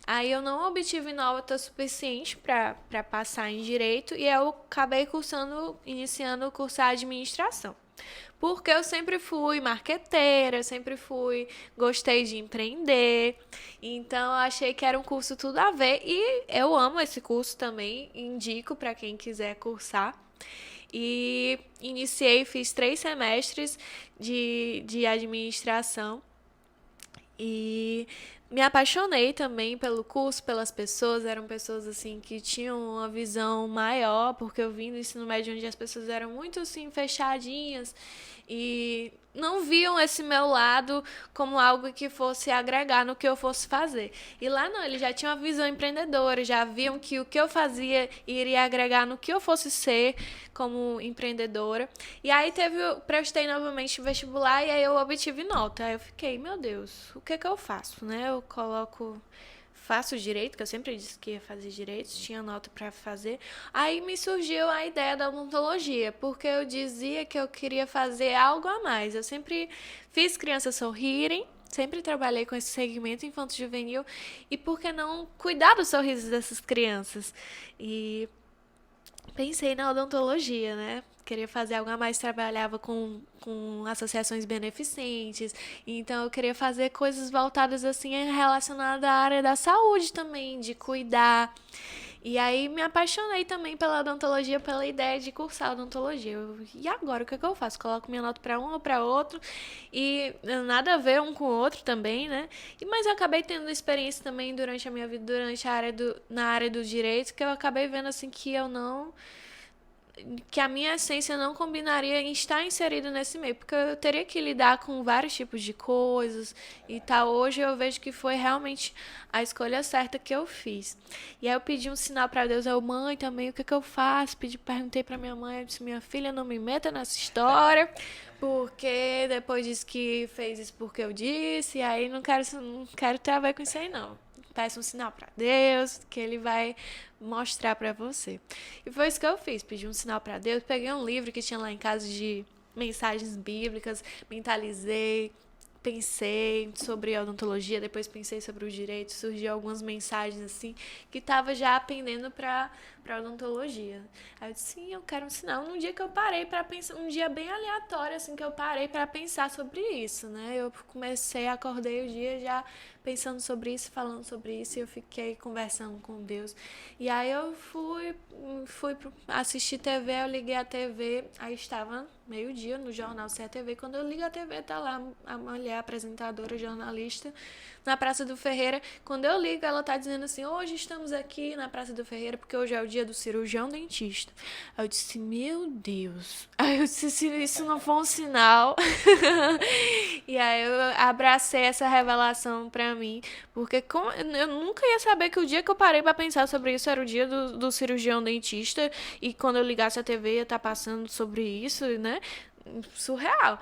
Aí eu não obtive nota suficiente para passar em direito e eu acabei iniciando o cursar administração. Porque eu sempre fui marqueteira, gostei de empreender, então eu achei que era um curso tudo a ver e eu amo esse curso também, indico para quem quiser cursar. E fiz 3 semestres de administração e me apaixonei também pelo curso, pelas pessoas. Eram pessoas assim que tinham uma visão maior, porque eu vim do ensino médio onde as pessoas eram muito assim fechadinhas e não viam esse meu lado como algo que fosse agregar no que eu fosse fazer. E lá não, eles já tinham uma visão empreendedora, já viam que o que eu fazia iria agregar no que eu fosse ser como empreendedora. E aí prestei novamente o vestibular e aí eu obtive nota. Aí eu fiquei, meu Deus, o que eu faço, né? Faço direito, que eu sempre disse que ia fazer direito, tinha nota para fazer. Aí me surgiu a ideia da odontologia, porque eu dizia que eu queria fazer algo a mais. Eu sempre fiz crianças sorrirem, sempre trabalhei com esse segmento infanto-juvenil, e por que não cuidar dos sorrisos dessas crianças? E pensei na odontologia, né? Queria fazer algo a mais, trabalhava com associações beneficentes, então eu queria fazer coisas voltadas assim relacionadas à área da saúde também, de cuidar. E aí me apaixonei também pela odontologia, pela ideia de cursar odontologia. E agora, o que eu faço? Coloco minha nota para um ou para outro, e nada a ver um com o outro também, né? Mas eu acabei tendo experiência também durante a minha vida, na área do direito, que eu acabei vendo assim que a minha essência não combinaria em estar inserido nesse meio, porque eu teria que lidar com vários tipos de coisas e tal. Hoje eu vejo que foi realmente a escolha certa que eu fiz. E aí eu pedi um sinal para Deus, mãe, também, o que eu faço? Perguntei para minha mãe, eu disse: minha filha, não me meta nessa história, porque depois disse que fez isso porque eu disse, e aí não quero ter a ver com isso aí, não. Peça um sinal para Deus, que Ele vai mostrar para você. E foi isso que eu fiz, pedi um sinal para Deus, peguei um livro que tinha lá em casa mensagens bíblicas, mentalizei, pensei sobre a odontologia, depois pensei sobre o direito, surgiu algumas mensagens assim que tava já pendendo para odontologia. Aí eu disse, sim, eu quero um sinal. Num dia que eu parei para pensar, um dia bem aleatório assim que eu parei para pensar sobre isso, né? Eu comecei, acordei o dia já pensando sobre isso, falando sobre isso, e eu fiquei conversando com Deus. E aí eu fui assistir TV, eu liguei a TV, aí estava meio-dia no jornal CTV. Quando eu ligo a TV, tá lá a mulher apresentadora, jornalista, na Praça do Ferreira. Quando eu ligo, ela tá dizendo assim, hoje estamos aqui na Praça do Ferreira, porque hoje é o dia do cirurgião dentista. Aí eu disse, meu Deus. Aí eu disse, se isso não for um sinal. E aí eu abracei essa revelação pra mim, porque eu nunca ia saber que o dia que eu parei pra pensar sobre isso era o dia do cirurgião dentista, e quando eu ligasse a TV ia estar passando sobre isso, né? Surreal.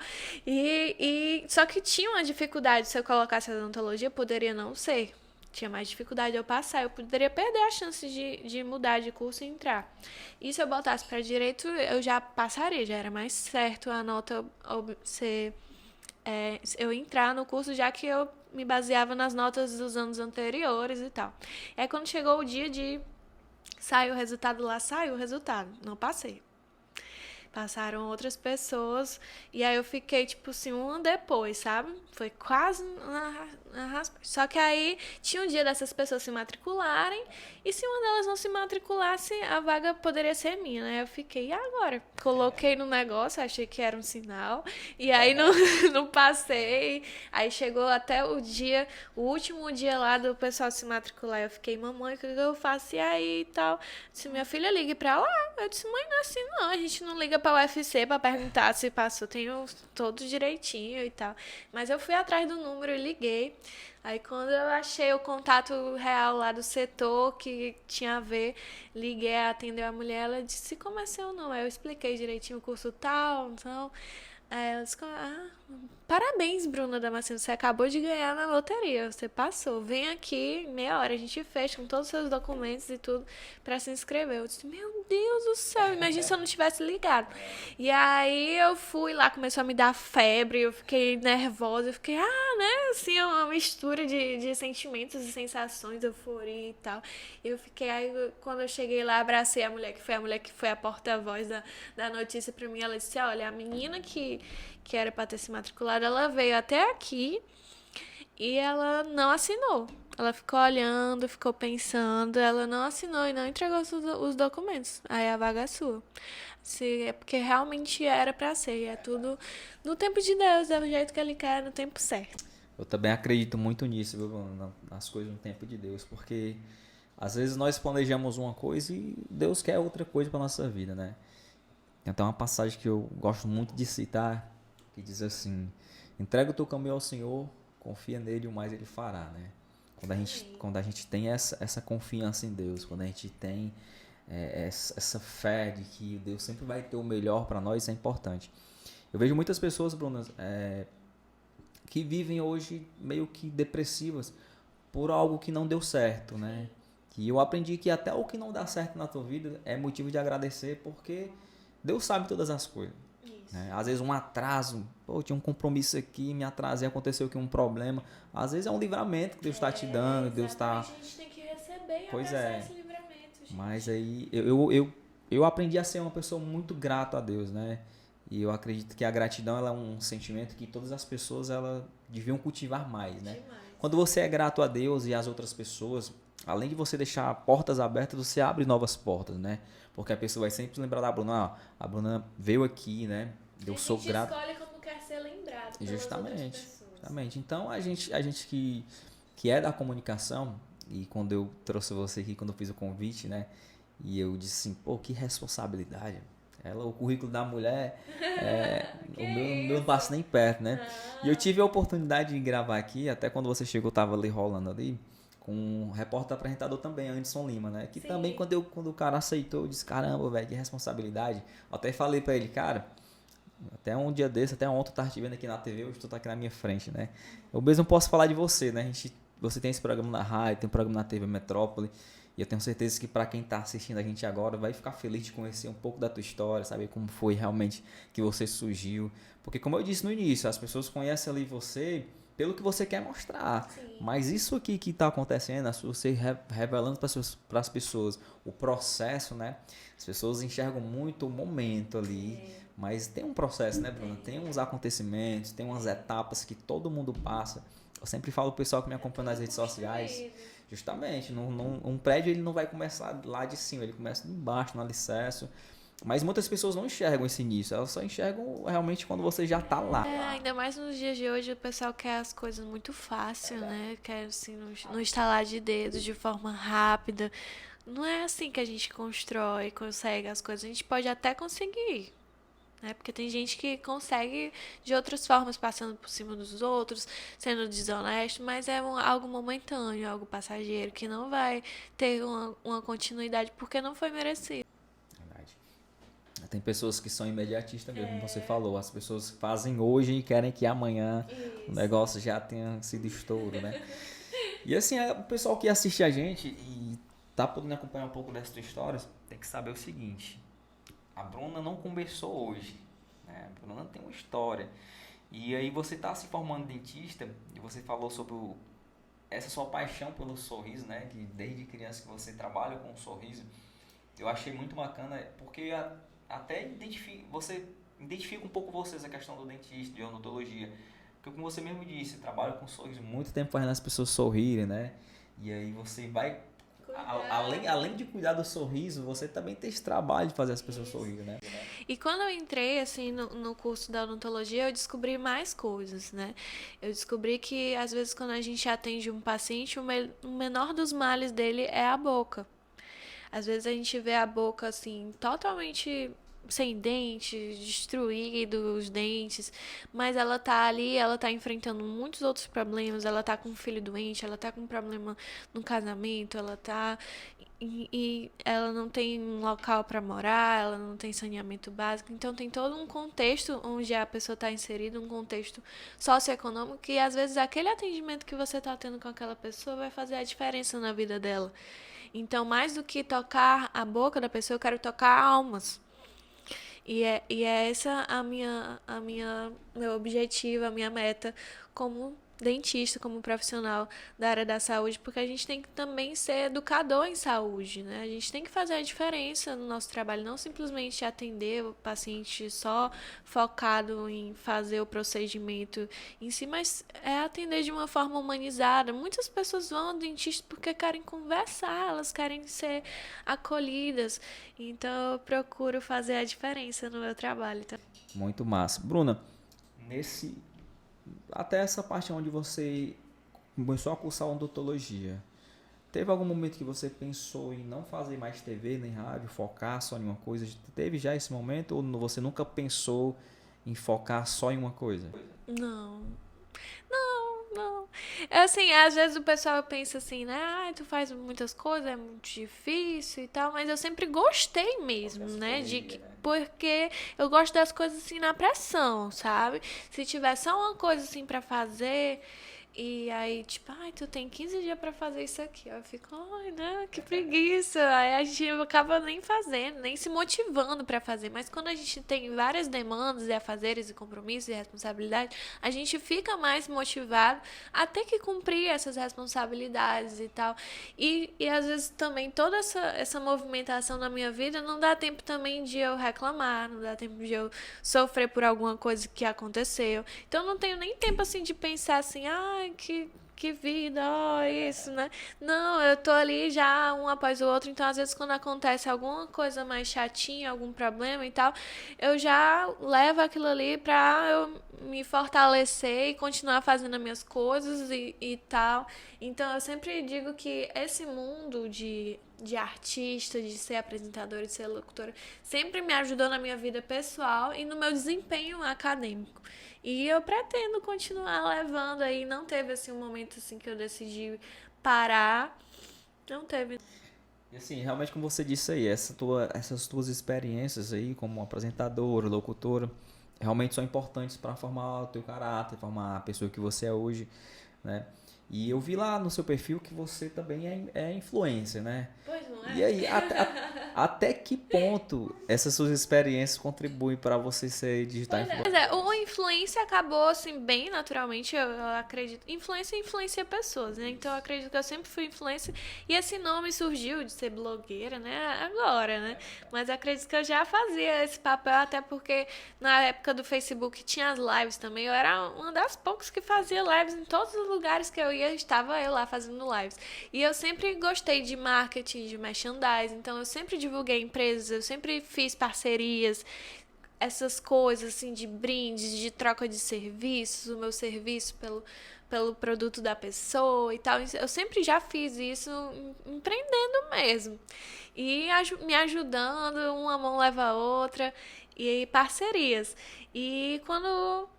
Só que tinha uma dificuldade, se eu colocasse a odontologia, poderia não ser. Tinha mais dificuldade de eu passar, eu poderia perder a chance de mudar de curso e entrar. E se eu botasse para direito, eu já passaria, já era mais certo a nota ser eu entrar no curso, já que eu me baseava nas notas dos anos anteriores e tal. E aí quando chegou o dia de sair o resultado lá, saiu o resultado, não passei. Passaram outras pessoas, e aí eu fiquei, tipo assim, um ano depois, sabe? Foi quase na raspa. Só que aí tinha um dia dessas pessoas se matricularem, e se uma delas não se matriculasse, a vaga poderia ser minha, né? Eu fiquei, e agora? Coloquei no negócio, achei que era um sinal, e aí não passei. Aí chegou até o último dia lá do pessoal se matricular. Eu fiquei, mamãe, o que eu faço? E aí e tal? Se minha filha ligue pra lá. Eu disse, mãe, não é assim não, a gente não liga pra UFC pra perguntar se passou, tenho todo direitinho e tal. Mas eu fui atrás do número e liguei. Aí quando eu achei o contato real lá do setor que tinha a ver, liguei, atendeu a mulher, ela disse como é seu nome. Aí eu expliquei direitinho o curso tal, então. Aí ela disse, parabéns, Bruna Damasceno, você acabou de ganhar na loteria, você passou. Vem aqui, meia hora, a gente fecha com todos os seus documentos e tudo pra se inscrever. Eu disse, meu Deus do céu, imagina se eu não tivesse ligado. E aí eu fui lá, começou a me dar febre, eu fiquei nervosa, eu fiquei, né, assim, uma mistura de sentimentos e sensações, euforia e tal. E eu fiquei, aí quando eu cheguei lá, abracei a mulher que foi a porta-voz da notícia pra mim, ela disse, olha, a menina que era pra ter se matriculado, ela veio até aqui e ela não assinou. Ela ficou olhando, ficou pensando, ela não assinou e não entregou os documentos. Aí a vaga é sua. Se é porque realmente era pra ser. É tudo no tempo de Deus, é do jeito que Ele quer, no tempo certo. Eu também acredito muito nisso, viu, Bruno? Nas coisas no tempo de Deus, porque às vezes nós planejamos uma coisa e Deus quer outra coisa para nossa vida, né? Tem até uma passagem que eu gosto muito de citar, que diz assim, entrega o teu caminho ao Senhor, confia nele e o mais ele fará, né? Quando a gente tem essa confiança em Deus, quando a gente tem essa fé de que Deus sempre vai ter o melhor para nós, isso é importante. Eu vejo muitas pessoas, Bruna, que vivem hoje meio que depressivas por algo que não deu certo, né? E eu aprendi que até o que não dá certo na tua vida é motivo de agradecer, porque Deus sabe todas as coisas. Né? Às vezes um atraso, tinha um compromisso aqui, me atrasei, aconteceu aqui um problema. Às vezes é um livramento que Deus está te dando, Deus está... A gente tem que receber e pois abraçar esse livramento, gente. Mas aí eu aprendi a ser uma pessoa muito grata a Deus, né? E eu acredito que a gratidão ela é um sentimento que todas as pessoas ela deviam cultivar mais, né? Demais. Quando você é grato a Deus e às outras pessoas, além de você deixar portas abertas, você abre novas portas, né? Porque a pessoa vai sempre lembrar da Bruna, a Bruna veio aqui, né? Eu sou grato. A gente escolhe como quer ser lembrado pelas Justamente, outras pessoas. justamente. Então a gente que é da comunicação, e quando eu trouxe você aqui, quando eu fiz o convite, né? E eu disse assim, pô, que responsabilidade. O currículo da mulher, o meu não passa nem perto, né? E eu tive a oportunidade de gravar aqui, até quando você chegou, eu tava ali rolando ali, com um repórter apresentador também, Anderson Lima, né? Que Sim. Também quando o cara aceitou, eu disse, caramba, velho, que responsabilidade. Eu até falei pra ele, cara, até um dia desse, até ontem eu tava te vendo aqui na TV, hoje tu tá aqui na minha frente, né? Eu mesmo posso falar de você, né? Você tem esse programa na rádio, tem um programa na TV Metrópole, E eu tenho certeza que para quem está assistindo a gente agora vai ficar feliz de conhecer um pouco da tua história, saber como foi realmente que você surgiu. Porque como eu disse no início, as pessoas conhecem ali você pelo que você quer mostrar. Sim. Mas isso aqui que está acontecendo, você revelando para as pessoas o processo, né? As pessoas enxergam muito o momento ali. Mas tem um processo, né, Bruna? Tem uns acontecimentos, tem umas etapas que todo mundo passa. Eu sempre falo pro pessoal que me acompanha nas redes sociais, justamente, um prédio ele não vai começar lá de cima, ele começa de embaixo, no alicerce. Mas muitas pessoas não enxergam esse início, elas só enxergam realmente quando você já tá lá. Ainda mais nos dias de hoje, o pessoal quer as coisas muito fácil, né? Quer, assim, no estalar de dedos, de forma rápida. Não é assim que a gente constrói, consegue as coisas. A gente pode até conseguir, né? Porque tem gente que consegue de outras formas, passando por cima dos outros, sendo desonesto, mas é algo momentâneo, algo passageiro, que não vai ter uma continuidade porque não foi merecido. Verdade. Tem pessoas que são imediatistas mesmo, como você falou. As pessoas fazem hoje e querem que amanhã o negócio já tenha sido estouro, né? E assim, o pessoal que assiste a gente e tá podendo acompanhar um pouco dessas histórias, tem que saber o seguinte: a Bruna não começou hoje, né? A Bruna tem uma história. E aí você tá se formando dentista e você falou sobre essa sua paixão pelo sorriso, né? Que desde criança que você trabalha com o sorriso. Eu achei muito bacana, porque até você identifica um pouco você essa questão do dentista, de odontologia. Porque como você mesmo disse, trabalha com sorriso muito tempo fazendo as pessoas sorrirem, né? E aí você vai, além de cuidar do sorriso, você também tem esse trabalho de fazer as pessoas sorrirem, né? E quando eu entrei, assim, no curso da odontologia, eu descobri mais coisas, né? Eu descobri que, às vezes, quando a gente atende um paciente, o menor dos males dele é a boca. Às vezes a gente vê a boca, assim, totalmente sem dentes, destruído os dentes, mas ela tá ali, ela tá enfrentando muitos outros problemas, ela tá com um filho doente, ela tá com um problema no casamento, ela tá e ela não tem um local para morar, ela não tem saneamento básico, então tem todo um contexto onde a pessoa está inserida, um contexto socioeconômico que às vezes aquele atendimento que você está tendo com aquela pessoa vai fazer a diferença na vida dela. Então, mais do que tocar a boca da pessoa, eu quero tocar almas. E é essa meu objetivo, a minha meta como dentista, como profissional da área da saúde, porque a gente tem que também ser educador em saúde, né? A gente tem que fazer a diferença no nosso trabalho, não simplesmente atender o paciente só focado em fazer o procedimento em si, mas é atender de uma forma humanizada. Muitas pessoas vão ao dentista porque querem conversar, elas querem ser acolhidas. Então eu procuro fazer a diferença no meu trabalho. Muito massa. Bruna, até essa parte onde você começou a cursar odontologia, teve algum momento que você pensou em não fazer mais TV nem rádio, focar só em uma coisa? Teve já esse momento ou você nunca pensou em focar só em uma coisa? Não. Não. Assim, às vezes o pessoal pensa assim, né? Ah, tu faz muitas coisas, é muito difícil e tal, mas eu sempre gostei mesmo, né? Porque eu gosto das coisas assim na pressão, sabe? Se tiver só uma coisa assim pra fazer. E aí, tipo, ai, tu tem 15 dias pra fazer isso aqui. Eu fico, ai, né, que preguiça. Aí a gente acaba nem fazendo, nem se motivando pra fazer. Mas quando a gente tem várias demandas e afazeres e compromissos e responsabilidades, a gente fica mais motivado a ter que cumprir essas responsabilidades e tal. E às vezes também toda essa movimentação na minha vida não dá tempo também de eu reclamar, não dá tempo de eu sofrer por alguma coisa que aconteceu. Então eu não tenho nem tempo assim de pensar assim, ai, que vida, ó, isso, né? Não, eu tô ali já um após o outro, então às vezes quando acontece alguma coisa mais chatinha, algum problema e tal, eu já levo aquilo ali pra eu me fortalecer e continuar fazendo as minhas coisas e tal. Então eu sempre digo que esse mundo de artista, de ser apresentadora, de ser locutora, sempre me ajudou na minha vida pessoal e no meu desempenho acadêmico. E eu pretendo continuar levando aí. Não teve assim um momento assim que eu decidi parar. Não teve. E assim, realmente como você disse aí, essas tuas experiências aí como apresentadora, locutora, realmente são importantes para formar o teu caráter, formar a pessoa que você é hoje, né? E eu vi lá no seu perfil que você também é influencer, né? Pois não é? E aí, até que ponto essas suas experiências contribuem para você ser digital influencer? Pois é, o influência acabou assim, bem naturalmente, eu acredito. Influência influencia pessoas, né? Então eu acredito que eu sempre fui influencer. E esse nome surgiu de ser blogueira, né? Agora, né? Mas eu acredito que eu já fazia esse papel, até porque na época do Facebook tinha as lives também. Eu era uma das poucas que fazia lives em todos os lugares que eu ia, estava eu lá fazendo lives. E eu sempre gostei de marketing, de merchandising, então eu sempre divulguei empresas, eu sempre fiz parcerias, essas coisas assim de brindes, de troca de serviços, o meu serviço pelo produto da pessoa e tal. Eu sempre já fiz isso empreendendo mesmo. E me ajudando, uma mão leva a outra, e parcerias. E quando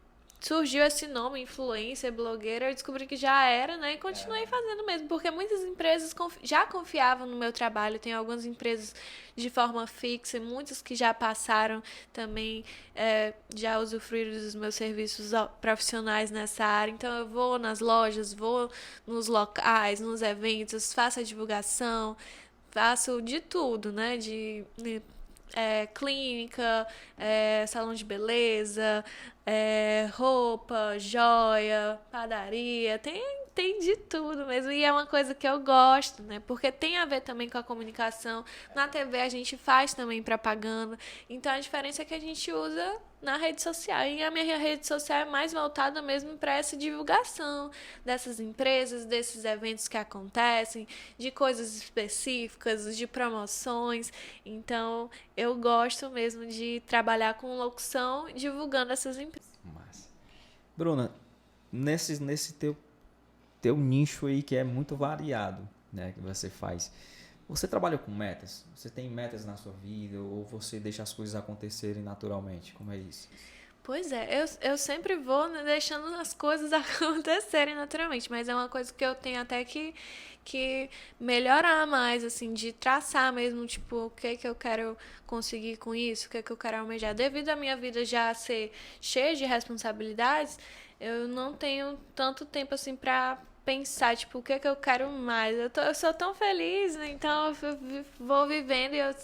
surgiu esse nome, influencer, blogueira, eu descobri que já era, né? E continuei fazendo mesmo, porque muitas empresas já confiavam no meu trabalho. Tem algumas empresas de forma fixa, muitas que já passaram também, já usufruíram dos meus serviços profissionais nessa área. Então eu vou nas lojas, vou nos locais, nos eventos, faço a divulgação, faço de tudo, né? Clínica, salão de beleza, roupa, joia, padaria, tem de tudo mesmo. E é uma coisa que eu gosto, né? Porque tem a ver também com a comunicação. Na TV a gente faz também propaganda. Então a diferença é que a gente usa na rede social. E a minha rede social é mais voltada mesmo para essa divulgação dessas empresas, desses eventos que acontecem, de coisas específicas, de promoções. Então eu gosto mesmo de trabalhar com locução, divulgando essas empresas. Massa. Bruna, nesse teu nicho aí que é muito variado, né, que você faz, você trabalha com metas? Você tem metas na sua vida ou você deixa as coisas acontecerem naturalmente? Como é isso? Pois é, eu sempre vou, né, deixando as coisas acontecerem naturalmente, mas é uma coisa que eu tenho até que melhorar mais, assim, de traçar mesmo, tipo, o que eu quero conseguir com isso, o que eu quero almejar. Devido à minha vida já ser cheia de responsabilidades, eu não tenho tanto tempo, assim, pra pensar, tipo, o que eu quero mais. Eu sou tão feliz, né? Então eu vou vivendo e eu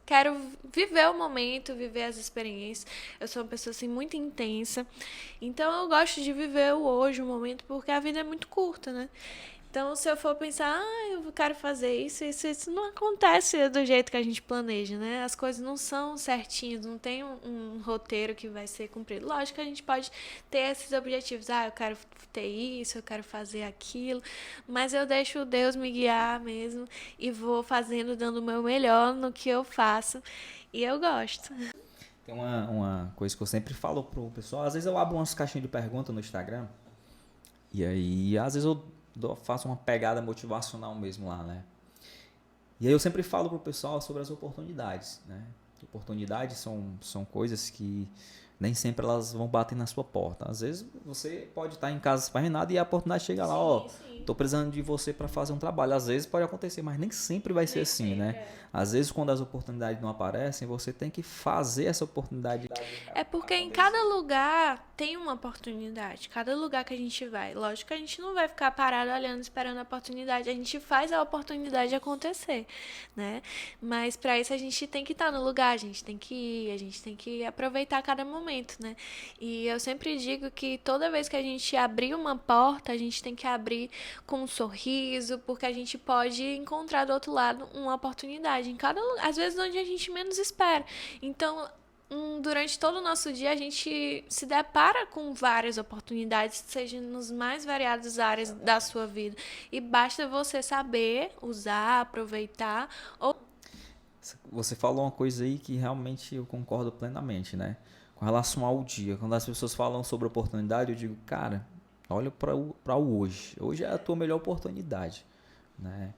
quero viver o momento, viver as experiências. Eu sou uma pessoa, assim, muito intensa. Então eu gosto de viver o hoje, o momento, porque a vida é muito curta, né? Então, se eu for pensar, eu quero fazer isso não acontece do jeito que a gente planeja, né? As coisas não são certinhas, não tem um roteiro que vai ser cumprido. Lógico que a gente pode ter esses objetivos, eu quero ter isso, eu quero fazer aquilo, mas eu deixo Deus me guiar mesmo e vou fazendo, dando o meu melhor no que eu faço e eu gosto. Tem uma coisa que eu sempre falo pro pessoal, às vezes eu abro umas caixinhas de pergunta no Instagram e aí às vezes eu faço uma pegada motivacional mesmo lá, né? E aí eu sempre falo pro pessoal sobre as oportunidades, né? Oportunidades são coisas que nem sempre elas vão bater na sua porta. Às vezes você pode estar em casa fazendo nada e a oportunidade chega lá, ó, tô precisando de você para fazer um trabalho. Às vezes pode acontecer, mas nem sempre vai ser assim, né? Às vezes quando as oportunidades não aparecem, você tem que fazer essa oportunidade. É porque em cada lugar tem uma oportunidade, cada lugar que a gente vai. Lógico que a gente não vai ficar parado olhando, esperando a oportunidade, a gente faz a oportunidade acontecer, né? Mas para isso a gente tem que estar no lugar, a gente tem que ir, a gente tem que aproveitar cada momento, né? E eu sempre digo que toda vez que a gente abrir uma porta, a gente tem que abrir com um sorriso, porque a gente pode encontrar do outro lado uma oportunidade em cada lugar, às vezes onde a gente menos espera. Então, durante todo o nosso dia, a gente se depara com várias oportunidades, seja nos mais variadas áreas da sua vida. E basta você saber usar, aproveitar. Você falou uma coisa aí que realmente eu concordo plenamente, né? Com relação ao dia. Quando as pessoas falam sobre oportunidade, eu digo, cara, olha para o hoje. Hoje é a tua melhor oportunidade, né?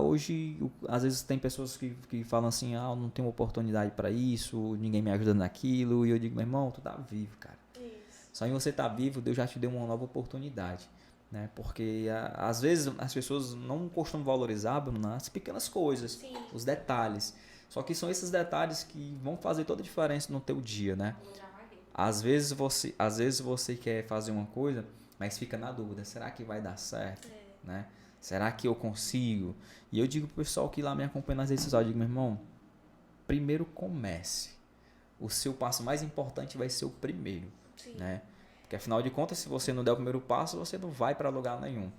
Hoje, às vezes tem pessoas que falam assim, eu não tenho oportunidade para isso, ninguém me ajuda naquilo, e eu digo, meu irmão, tu tá vivo, cara. Isso. Só em você tá vivo, Deus já te deu uma nova oportunidade, né? Porque às vezes as pessoas não costumam valorizar, Bruno, as pequenas coisas, sim, os detalhes. Só que são esses detalhes que vão fazer toda a diferença no teu dia, né? Às vezes você quer fazer uma coisa mas fica na dúvida, será que vai dar certo? Né? Será que eu consigo? E eu digo pro pessoal que lá me acompanha nas redes sociais, eu digo, meu irmão, primeiro comece. O seu passo mais importante vai ser o primeiro, né? Porque afinal de contas, se você não der o primeiro passo, você não vai para lugar nenhum.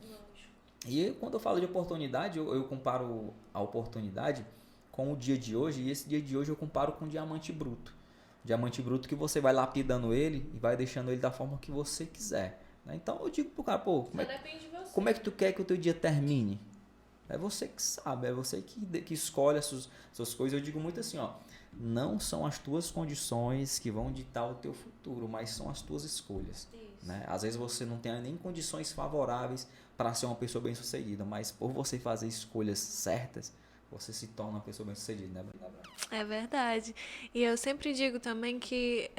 E quando eu falo de oportunidade, eu comparo a oportunidade com o dia de hoje, e esse dia de hoje eu comparo com o diamante bruto. Diamante bruto que você vai lapidando ele e vai deixando ele da forma que você quiser. Né? Então eu digo pro cara, pô, como é que tu quer que o teu dia termine? É você que sabe, é você que escolhe as suas coisas. Eu digo muito assim, ó, não são as tuas condições que vão ditar o teu futuro, mas são as tuas escolhas. Né? Às vezes você não tem nem condições favoráveis para ser uma pessoa bem-sucedida, mas por você fazer escolhas certas, você se torna uma pessoa bem-sucedida, né? É verdade. E eu sempre digo também que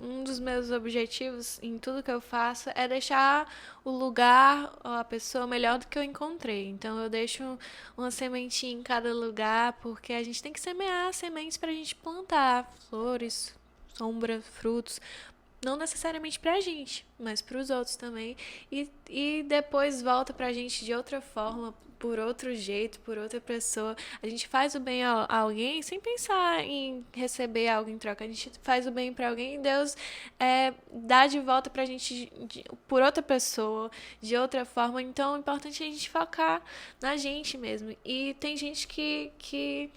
um dos meus objetivos em tudo que eu faço é deixar o lugar ou a pessoa melhor do que eu encontrei. Então eu deixo uma sementinha em cada lugar, porque a gente tem que semear sementes para a gente plantar flores, sombra, frutos. Não necessariamente pra gente, mas pros outros também. E depois volta pra gente de outra forma, por outro jeito, por outra pessoa. A gente faz o bem a alguém sem pensar em receber algo em troca. A gente faz o bem pra alguém e Deus dá de volta pra gente por outra pessoa, de outra forma. Então é importante a gente focar na gente mesmo. E tem gente que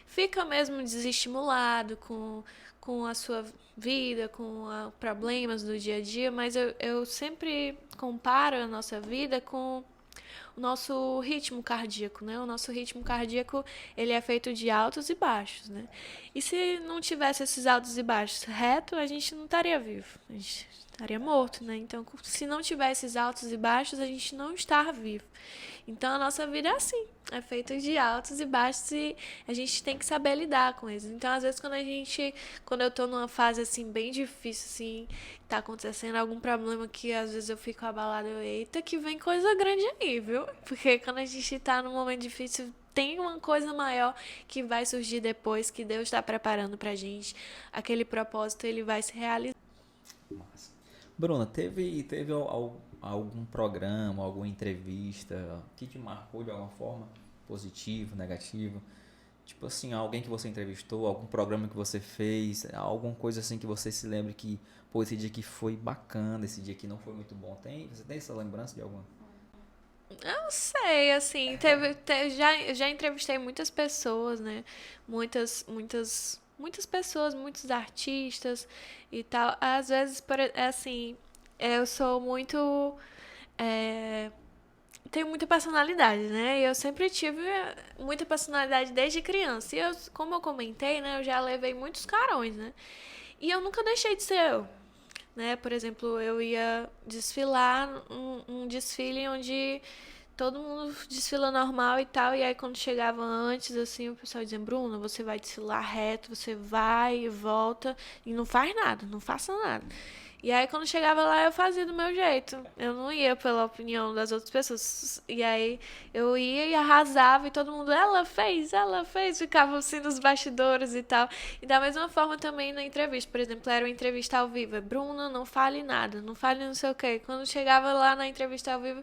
fica mesmo desestimulado com a sua vida, com problemas do dia a dia, mas eu sempre comparo a nossa vida com o nosso ritmo cardíaco, né? O nosso ritmo cardíaco, ele é feito de altos e baixos, né? E se não tivesse esses altos e baixos reto, a gente não estaria vivo, a gente estaria morto, né? Então, se não tivesse esses altos e baixos, a gente não está vivo. Então, a nossa vida é assim, é feita de altos e baixos e a gente tem que saber lidar com eles. Então, às vezes, quando eu tô numa fase, assim, bem difícil, assim, tá acontecendo algum problema que às vezes eu fico abalada, eita, que vem coisa grande aí, viu? Porque quando a gente tá num momento difícil, tem uma coisa maior que vai surgir depois, que Deus está preparando pra gente. Aquele propósito, ele vai se realizar. Massa. Bruna, teve algum programa, alguma entrevista que te marcou de alguma forma? Positivo, negativo? Tipo assim, alguém que você entrevistou, algum programa que você fez, alguma coisa assim que você se lembre que, pô, esse dia aqui foi bacana, esse dia aqui não foi muito bom. Você tem essa lembrança de alguma? Eu não sei, assim, já entrevistei muitas pessoas, né? Muitas pessoas, muitos artistas e tal. Às vezes, assim, eu sou muito. é, Tenho muita personalidade, né? E eu sempre tive muita personalidade desde criança. E como eu comentei, né? Eu já levei muitos carões, né? E eu nunca deixei de ser eu. Né? Por exemplo, eu ia desfilar um desfile onde todo mundo desfila normal e tal, e aí quando chegava antes, assim, o pessoal dizia, Bruna, você vai desfilar reto, você vai e volta e não faz nada, não faça nada. E aí quando chegava lá eu fazia do meu jeito. Eu não ia pela opinião das outras pessoas. E aí eu ia e arrasava e todo mundo, ela fez, ficava assim nos bastidores e tal. E da mesma forma também na entrevista. Por exemplo, era uma entrevista ao vivo. Bruna, não fale nada, não fale não sei o quê. Quando chegava lá na entrevista ao vivo,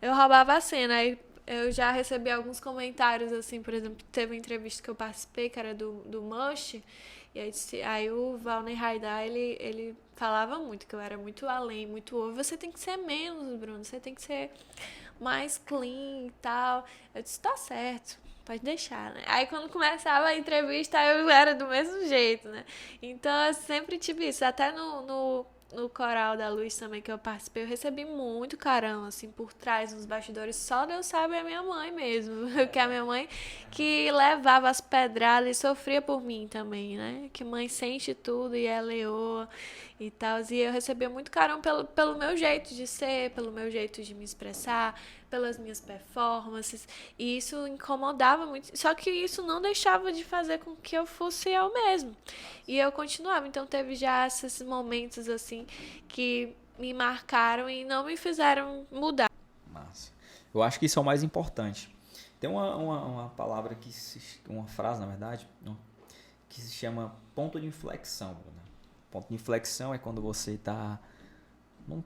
eu roubava a cena. Aí eu já recebi alguns comentários, assim, por exemplo, teve uma entrevista que eu participei, que era do Mush. E aí o Valner Raidar, ele falava muito que eu era muito além, muito over. Você tem que ser menos, Bruno. Você tem que ser mais clean e tal. Eu disse, tá certo. Pode deixar, né? Aí quando começava a entrevista, eu era do mesmo jeito, né? Então eu sempre tive isso. Até no Coral da Luz também que eu participei, eu recebi muito carão, assim, por trás, nos bastidores. Só Deus sabe a minha mãe mesmo. Que é a minha mãe que levava as pedradas e sofria por mim também, né? Que mãe sente tudo e é leoa e tal. E eu recebia muito carão pelo meu jeito de ser, pelo meu jeito de me expressar, pelas minhas performances. E isso incomodava muito. Só que isso não deixava de fazer com que eu fosse eu mesmo. E eu continuava. Então teve já esses momentos assim que me marcaram e não me fizeram mudar. Massa. Eu acho que isso é o mais importante. Tem uma palavra uma frase, na verdade, que se chama ponto de inflexão, Bruna. Ponto de inflexão é quando você está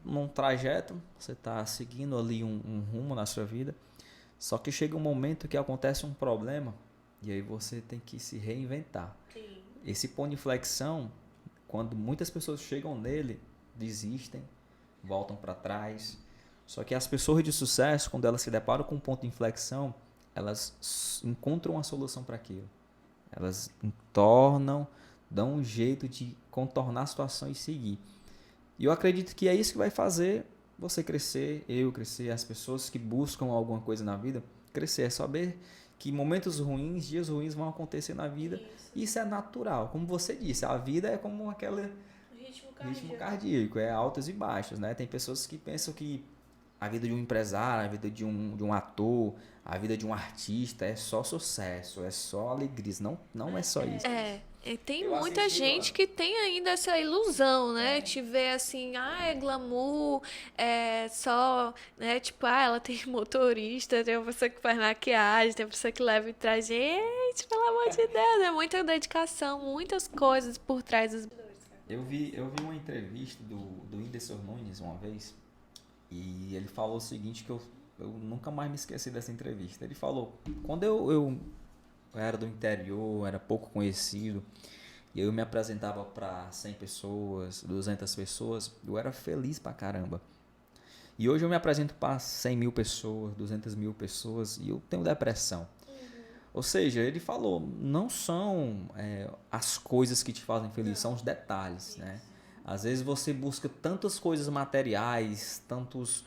num trajeto, você está seguindo ali um rumo na sua vida, só que chega um momento que acontece um problema e aí você tem que se reinventar. Sim. Esse ponto de inflexão, quando muitas pessoas chegam nele, desistem, voltam para trás. Só que as pessoas de sucesso, quando elas se deparam com um ponto de inflexão, elas encontram uma solução para aquilo. Elas dão um jeito de contornar a situação e seguir. E eu acredito que é isso que vai fazer você crescer, eu crescer, as pessoas que buscam alguma coisa na vida crescer. É saber que momentos ruins, dias ruins vão acontecer na vida. Isso é natural. Como você disse, a vida é como aquele ritmo cardíaco, é altos e baixos, né? Tem pessoas que pensam que a vida de um empresário, a vida de um ator, a vida de um artista é só sucesso, é só alegria. Não é só isso. E tem muita gente que tem ainda essa ilusão, né? Te ver assim, é glamour, é só, né? Tipo, ela tem motorista, tem uma pessoa que faz maquiagem, tem uma pessoa que leva e traz. Gente, pelo amor de Deus, é muita dedicação, muitas coisas por trás dos... Eu vi uma entrevista do Whindersson Nunes uma vez e ele falou o seguinte que eu nunca mais me esqueci dessa entrevista. Ele falou, quando eu era do interior, era pouco conhecido, e eu me apresentava para 100 pessoas, 200 pessoas, eu era feliz pra caramba. E hoje eu me apresento para 100 mil pessoas, 200 mil pessoas, e eu tenho depressão. Ou seja, ele falou, não são as coisas que te fazem feliz, são os detalhes, né? Às vezes você busca tantas coisas materiais, tantos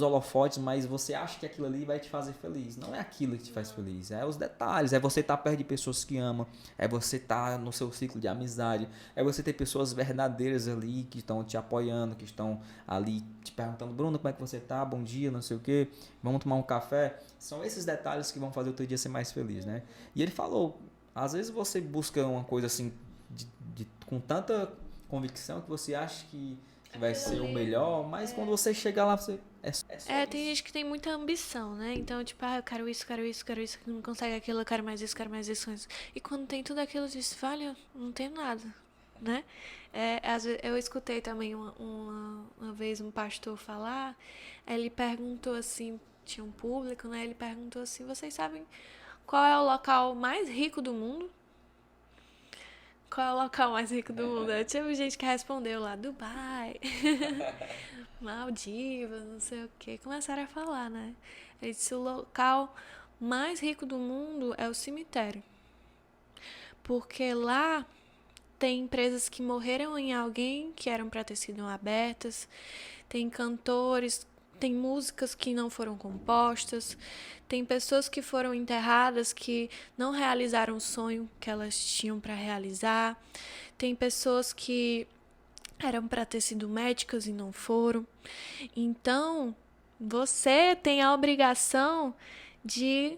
holofotes, mas você acha que aquilo ali vai te fazer feliz. Não é aquilo que te faz feliz, é os detalhes, é você estar perto de pessoas que amam, é você estar no seu ciclo de amizade, é você ter pessoas verdadeiras ali que estão te apoiando, que estão ali te perguntando, Bruno, como é que você tá? Bom dia, não sei o quê, vamos tomar um café. São esses detalhes que vão fazer o teu dia ser mais feliz, né? E ele falou, às vezes você busca uma coisa assim com tanta convicção que você acha que vai ser o melhor, mas quando você chegar lá, você... tem gente que tem muita ambição, né? Então, tipo, eu quero isso, não consegue aquilo, eu quero mais isso, isso. E quando tem tudo aquilo, diz, vale, não tem nada, né? Às vezes, eu escutei também uma vez um pastor falar, ele perguntou assim, tinha um público, né? Ele perguntou assim, vocês sabem qual é o local mais rico do mundo? Qual é o local mais rico do mundo? Tinha gente que respondeu lá, Dubai, Maldivas, não sei o que. Começaram a falar, né? Ele disse, o local mais rico do mundo é o cemitério. Porque lá tem empresas que morreram em alguém que eram para ter sido abertas, tem cantores, tem músicas que não foram compostas, tem pessoas que foram enterradas que não realizaram o sonho que elas tinham para realizar, tem pessoas que eram para ter sido médicas e não foram. Então, você tem a obrigação de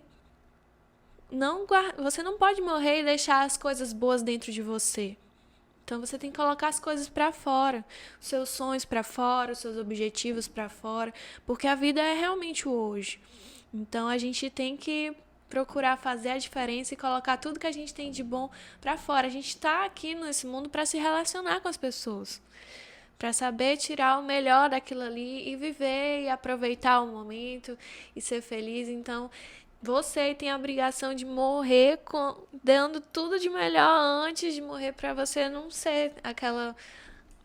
você não pode morrer e deixar as coisas boas dentro de você. Então você tem que colocar as coisas para fora, os seus sonhos para fora, os seus objetivos para fora, porque a vida é realmente o hoje. Então a gente tem que procurar fazer a diferença e colocar tudo que a gente tem de bom para fora. A gente está aqui nesse mundo para se relacionar com as pessoas, para saber tirar o melhor daquilo ali e viver e aproveitar o momento e ser feliz. Então você tem a obrigação de morrer dando tudo de melhor antes de morrer, para você não ser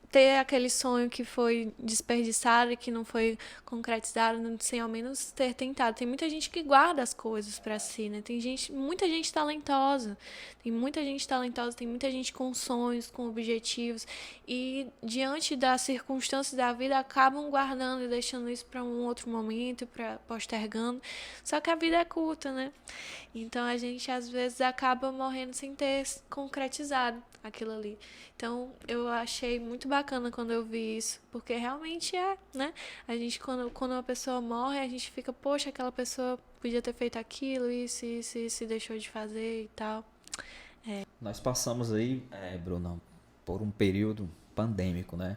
ter aquele sonho que foi desperdiçado e que não foi concretizado, sem ao menos ter tentado. Tem muita gente que guarda as coisas para si, né? Muita gente talentosa. Tem muita gente com sonhos, com objetivos e diante das circunstâncias da vida acabam guardando e deixando isso para um outro momento, para postergando. Só que a vida é curta, né? Então a gente às vezes acaba morrendo sem ter concretizado aquilo ali. Então eu achei muito bacana quando eu vi isso, porque realmente né? A gente quando uma pessoa morre, a gente fica, poxa, aquela pessoa podia ter feito aquilo, isso, e deixou de fazer e tal. Nós passamos aí, Bruno, por um período pandêmico, né?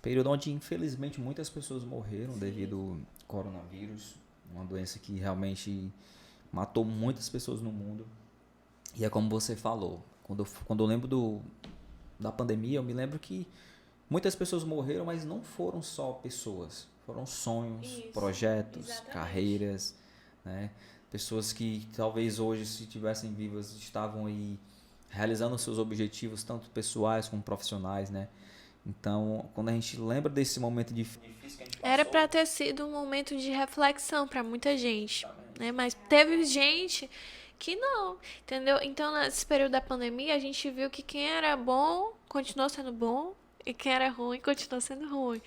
Período onde infelizmente muitas pessoas morreram devido ao coronavírus, uma doença que realmente matou muitas pessoas no mundo. E é como você falou, quando eu lembro da pandemia, eu me lembro que muitas pessoas morreram, mas não foram só pessoas. Foram sonhos, Isso, projetos, exatamente. carreiras, né? Pessoas que talvez hoje, se estivessem vivas, estavam aí realizando seus objetivos, tanto pessoais como profissionais, né? Então, quando a gente lembra desse momento difícil que a gente Era passou, para ter sido um momento de reflexão para muita gente, justamente, né? Mas teve gente que não, entendeu? Então, nesse período da pandemia, a gente viu que quem era bom continuou sendo bom e quem era ruim continuou sendo ruim.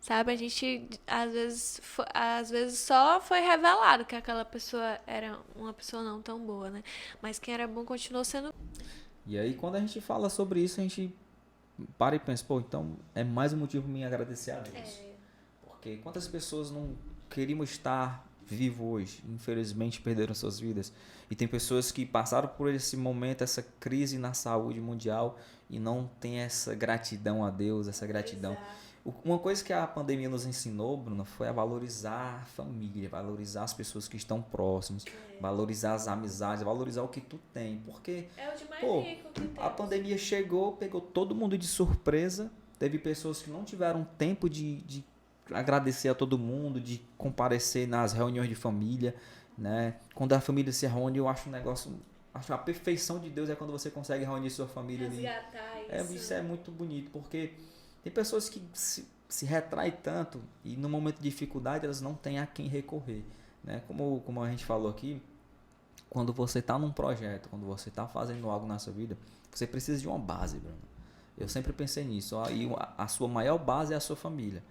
Sabe? A gente às vezes só foi revelado que aquela pessoa era uma pessoa não tão boa, né? Mas quem era bom continuou sendo. e aí, quando a gente fala sobre isso, a gente para e pensa, pô, então é mais um motivo para mim agradecer a Deus. Porque quantas pessoas não queriam estar vivo hoje, infelizmente perderam suas vidas. E tem pessoas que passaram por esse momento, essa crise na saúde mundial e não tem essa gratidão a Deus, essa gratidão. Uma coisa que a pandemia nos ensinou, Bruno, foi a valorizar a família, valorizar as pessoas que estão próximas, valorizar as amizades, valorizar o que tu tem. Porque, É o de mais pô, rico que a temos. pandemia chegou, pegou todo mundo de surpresa. Teve pessoas que não tiveram tempo de agradecer a todo mundo, de comparecer nas reuniões de família, né? Quando a família se reúne, eu acho um negócio, acho a perfeição de Deus é quando você consegue reunir sua família ali. Resgatar Isso é muito bonito, porque tem pessoas que se retraem tanto e no momento de dificuldade elas não têm a quem recorrer, né? Como a gente falou aqui, quando você está num projeto, quando você está fazendo algo na sua vida, você precisa de uma base, Bruno. Eu sempre pensei nisso. Ó, e a sua maior base é a sua família.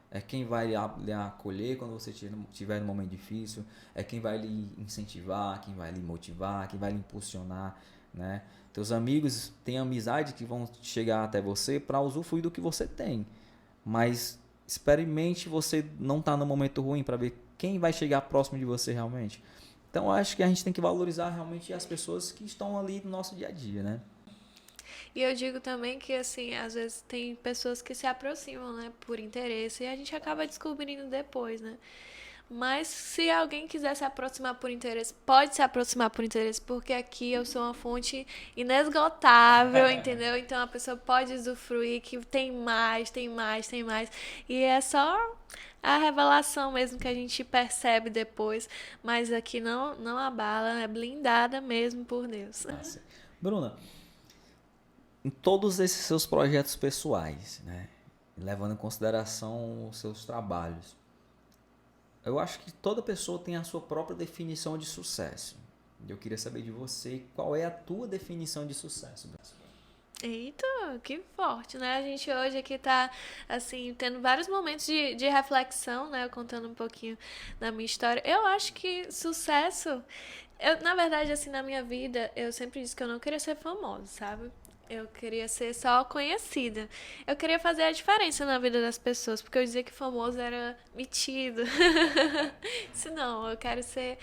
É quem vai lhe acolher quando você estiver num momento difícil. É quem vai lhe incentivar, quem vai lhe motivar, quem vai lhe impulsionar, né? Teus amigos têm amizade que vão chegar até você para usufruir do que você tem. Mas experimente você não estar no momento ruim para ver quem vai chegar próximo de você realmente. Então eu acho que a gente tem que valorizar realmente as pessoas que estão ali no nosso dia a dia, né? E eu digo também que, assim, às vezes tem pessoas que se aproximam, né, por interesse e a gente acaba descobrindo depois, né? Mas se alguém quiser se aproximar por interesse, pode se aproximar por interesse, porque aqui eu sou uma fonte inesgotável, entendeu? Então a pessoa pode usufruir que tem mais, tem mais, tem mais. E é só a revelação mesmo que a gente percebe depois, mas aqui não abala, é blindada mesmo por Deus. Massa. Bruna, em todos esses seus projetos pessoais, né, levando em consideração os seus trabalhos, eu acho que toda pessoa tem a sua própria definição de sucesso. Eu queria saber de você qual é a tua definição de sucesso, Bruna. Eita, que forte, né? A gente hoje aqui tá, assim, tendo vários momentos de reflexão, né? Contando um pouquinho da minha história. Eu acho que sucesso. Na verdade, assim, na minha vida, eu sempre disse que eu não queria ser famosa, sabe? Eu queria ser só conhecida. Eu queria fazer a diferença na vida das pessoas, porque eu dizia que famoso era metido. Isso não, eu quero ser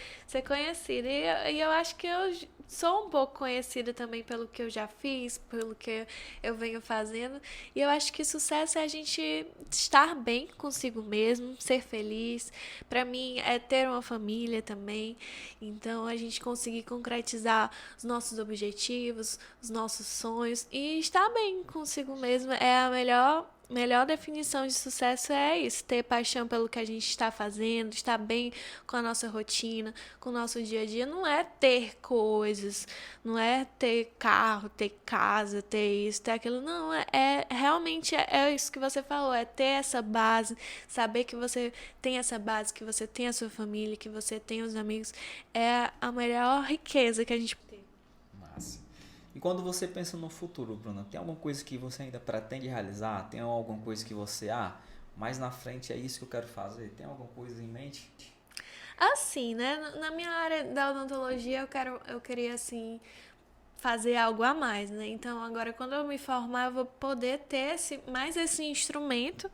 conhecida. E eu acho que eu sou um pouco conhecida também pelo que eu já fiz, pelo que eu venho fazendo. E eu acho que sucesso é a gente estar bem consigo mesmo, ser feliz. Pra mim é ter uma família também. Então a gente conseguir concretizar os nossos objetivos, os nossos sonhos e estar bem consigo mesmo é a melhor definição de sucesso é isso, ter paixão pelo que a gente está fazendo, estar bem com a nossa rotina, com o nosso dia a dia. Não é ter coisas, não é ter carro, ter casa, ter isso, ter aquilo. Não, realmente é isso que você falou, é ter essa base, saber que você tem essa base, que você tem a sua família, que você tem os amigos. É a melhor riqueza que a gente tem. Massa. E quando você pensa no futuro, Bruna, tem alguma coisa que você ainda pretende realizar? Tem alguma coisa que você, mais na frente é isso que eu quero fazer? Tem alguma coisa em mente? Assim, né? Na minha área da odontologia, eu queria, assim, fazer algo a mais, né? Então, agora, quando eu me formar, eu vou poder ter mais esse instrumento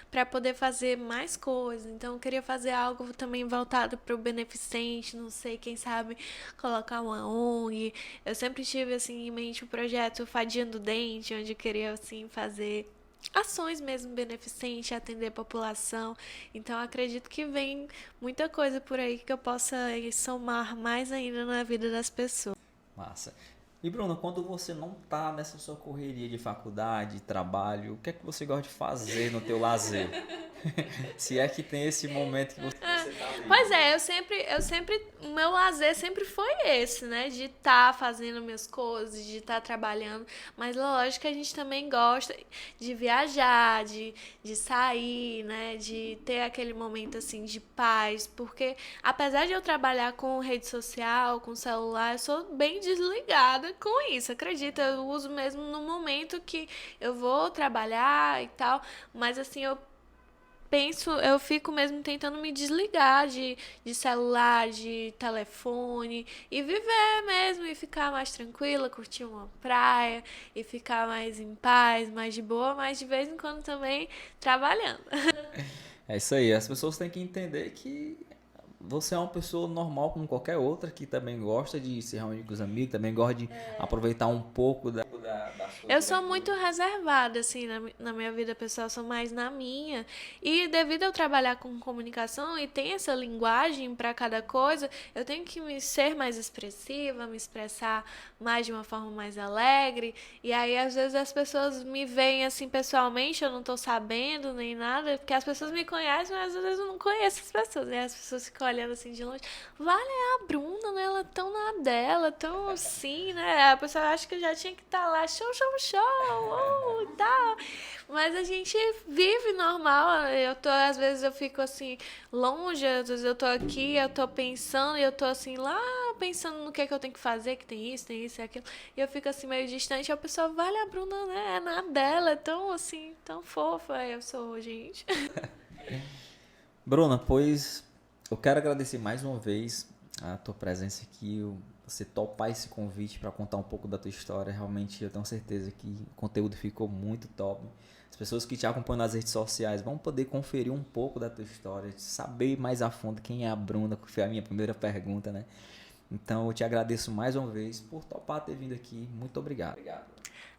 para poder fazer mais coisas. Então, eu queria fazer algo também voltado para o beneficente, não sei, quem sabe colocar uma ONG. Eu sempre tive, assim, em mente o projeto Fadinha do Dente, onde eu queria, assim, fazer ações mesmo beneficentes, atender a população. Então acredito que vem muita coisa por aí que eu possa somar mais ainda na vida das pessoas. Massa. E Bruna, quando você não tá nessa sua correria de faculdade, trabalho, o que é que você gosta de fazer no teu lazer? Se é que tem esse momento que você tá Pois livre. é, o meu lazer sempre foi esse, né? De estar fazendo minhas coisas, de estar trabalhando. Mas lógico que a gente também gosta de viajar, de sair, né? De ter aquele momento assim de paz. Porque apesar de eu trabalhar com rede social, com celular, eu sou bem desligada com isso. Acredita? Eu uso mesmo no momento que eu vou trabalhar e tal. Mas assim, eu fico mesmo tentando me desligar de celular, de telefone e viver mesmo e ficar mais tranquila, curtir uma praia e ficar mais em paz, mais de boa, mas de vez em quando também trabalhando. É isso aí, as pessoas têm que entender que você é uma pessoa normal como qualquer outra, que também gosta de se reunir com os amigos, também gosta de aproveitar um pouco da sua Eu sou muito juventude. reservada, assim, na minha vida pessoal, sou mais na minha. E devido a eu trabalhar com comunicação e tem essa linguagem para cada coisa, eu tenho que me ser mais expressiva, me expressar mais de uma forma mais alegre. E aí, às vezes, as pessoas me veem assim pessoalmente, eu não tô sabendo nem nada, porque as pessoas me conhecem, mas às vezes eu não conheço as pessoas. E as pessoas ficam olhando assim de longe. Vale a Bruna, né? Ela é tão na dela, tão assim, né? A pessoa acha que eu já tinha que estar lá, show, show, show, e tal. Mas a gente vive normal. Às vezes eu fico assim, longe, às vezes eu tô aqui, eu tô pensando, e eu tô assim, lá pensando no que eu tenho que fazer, que tem isso e aquilo. E eu fico assim, meio distante, e a pessoa, vale a Bruna, né? É na dela, é tão assim, tão fofa. Aí eu sou, gente. Bruna, pois eu quero agradecer mais uma vez a tua presença aqui, você topar esse convite para contar um pouco da tua história. Realmente eu tenho certeza que o conteúdo ficou muito top. As pessoas que te acompanham nas redes sociais vão poder conferir um pouco da tua história, saber mais a fundo quem é a Bruna, que foi a minha primeira pergunta, né? Então eu te agradeço mais uma vez por topar ter vindo aqui. Muito obrigado.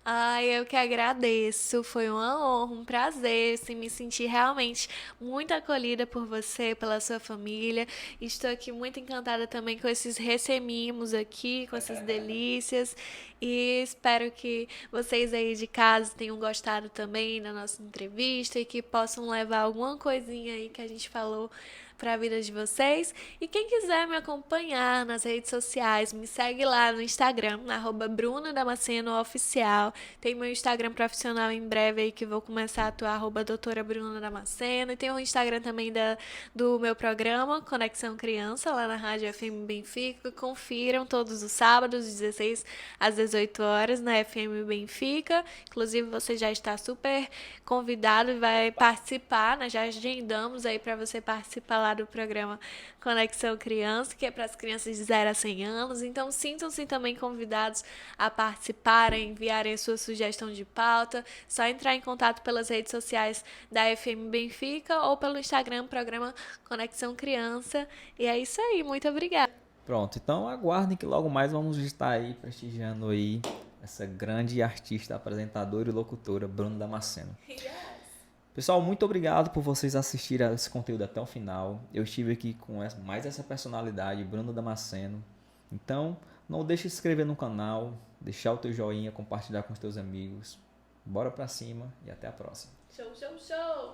Ai, eu que agradeço. Foi uma honra, um prazer, assim, me sentir realmente muito acolhida por você, pela sua família. Estou aqui muito encantada também com esses recemimos aqui, com essas delícias. E espero que vocês aí de casa tenham gostado também da nossa entrevista e que possam levar alguma coisinha aí que a gente falou para a vida de vocês. E quem quiser me acompanhar nas redes sociais, me segue lá no Instagram, @BrunaDamascenoOficial. Tem meu Instagram profissional em breve aí que vou começar a atuar, @doutora Bruna Damasceno. E tem o Instagram também do meu programa, Conexão Criança, lá na Rádio FM Benfica. Confiram todos os sábados, 16 às 18 horas, na FM Benfica. Inclusive, você já está super convidado e vai participar, né? Já agendamos aí para você participar lá do programa Conexão Criança, que é para as crianças de 0 a 100 anos. Então, sintam-se também convidados a participarem, enviarem a sua sugestão de pauta. Só entrar em contato pelas redes sociais da FM Benfica ou pelo Instagram, programa Conexão Criança. E é isso aí, muito obrigada. Pronto, então aguardem que logo mais vamos estar aí prestigiando aí essa grande artista, apresentadora e locutora, Bruna Damasceno. Pessoal, muito obrigado por vocês assistirem a esse conteúdo até o final. Eu estive aqui com mais essa personalidade, Bruna Damasceno. Então, não deixe de se inscrever no canal, deixar o teu joinha, compartilhar com os teus amigos. Bora pra cima e até a próxima. Show, show, show!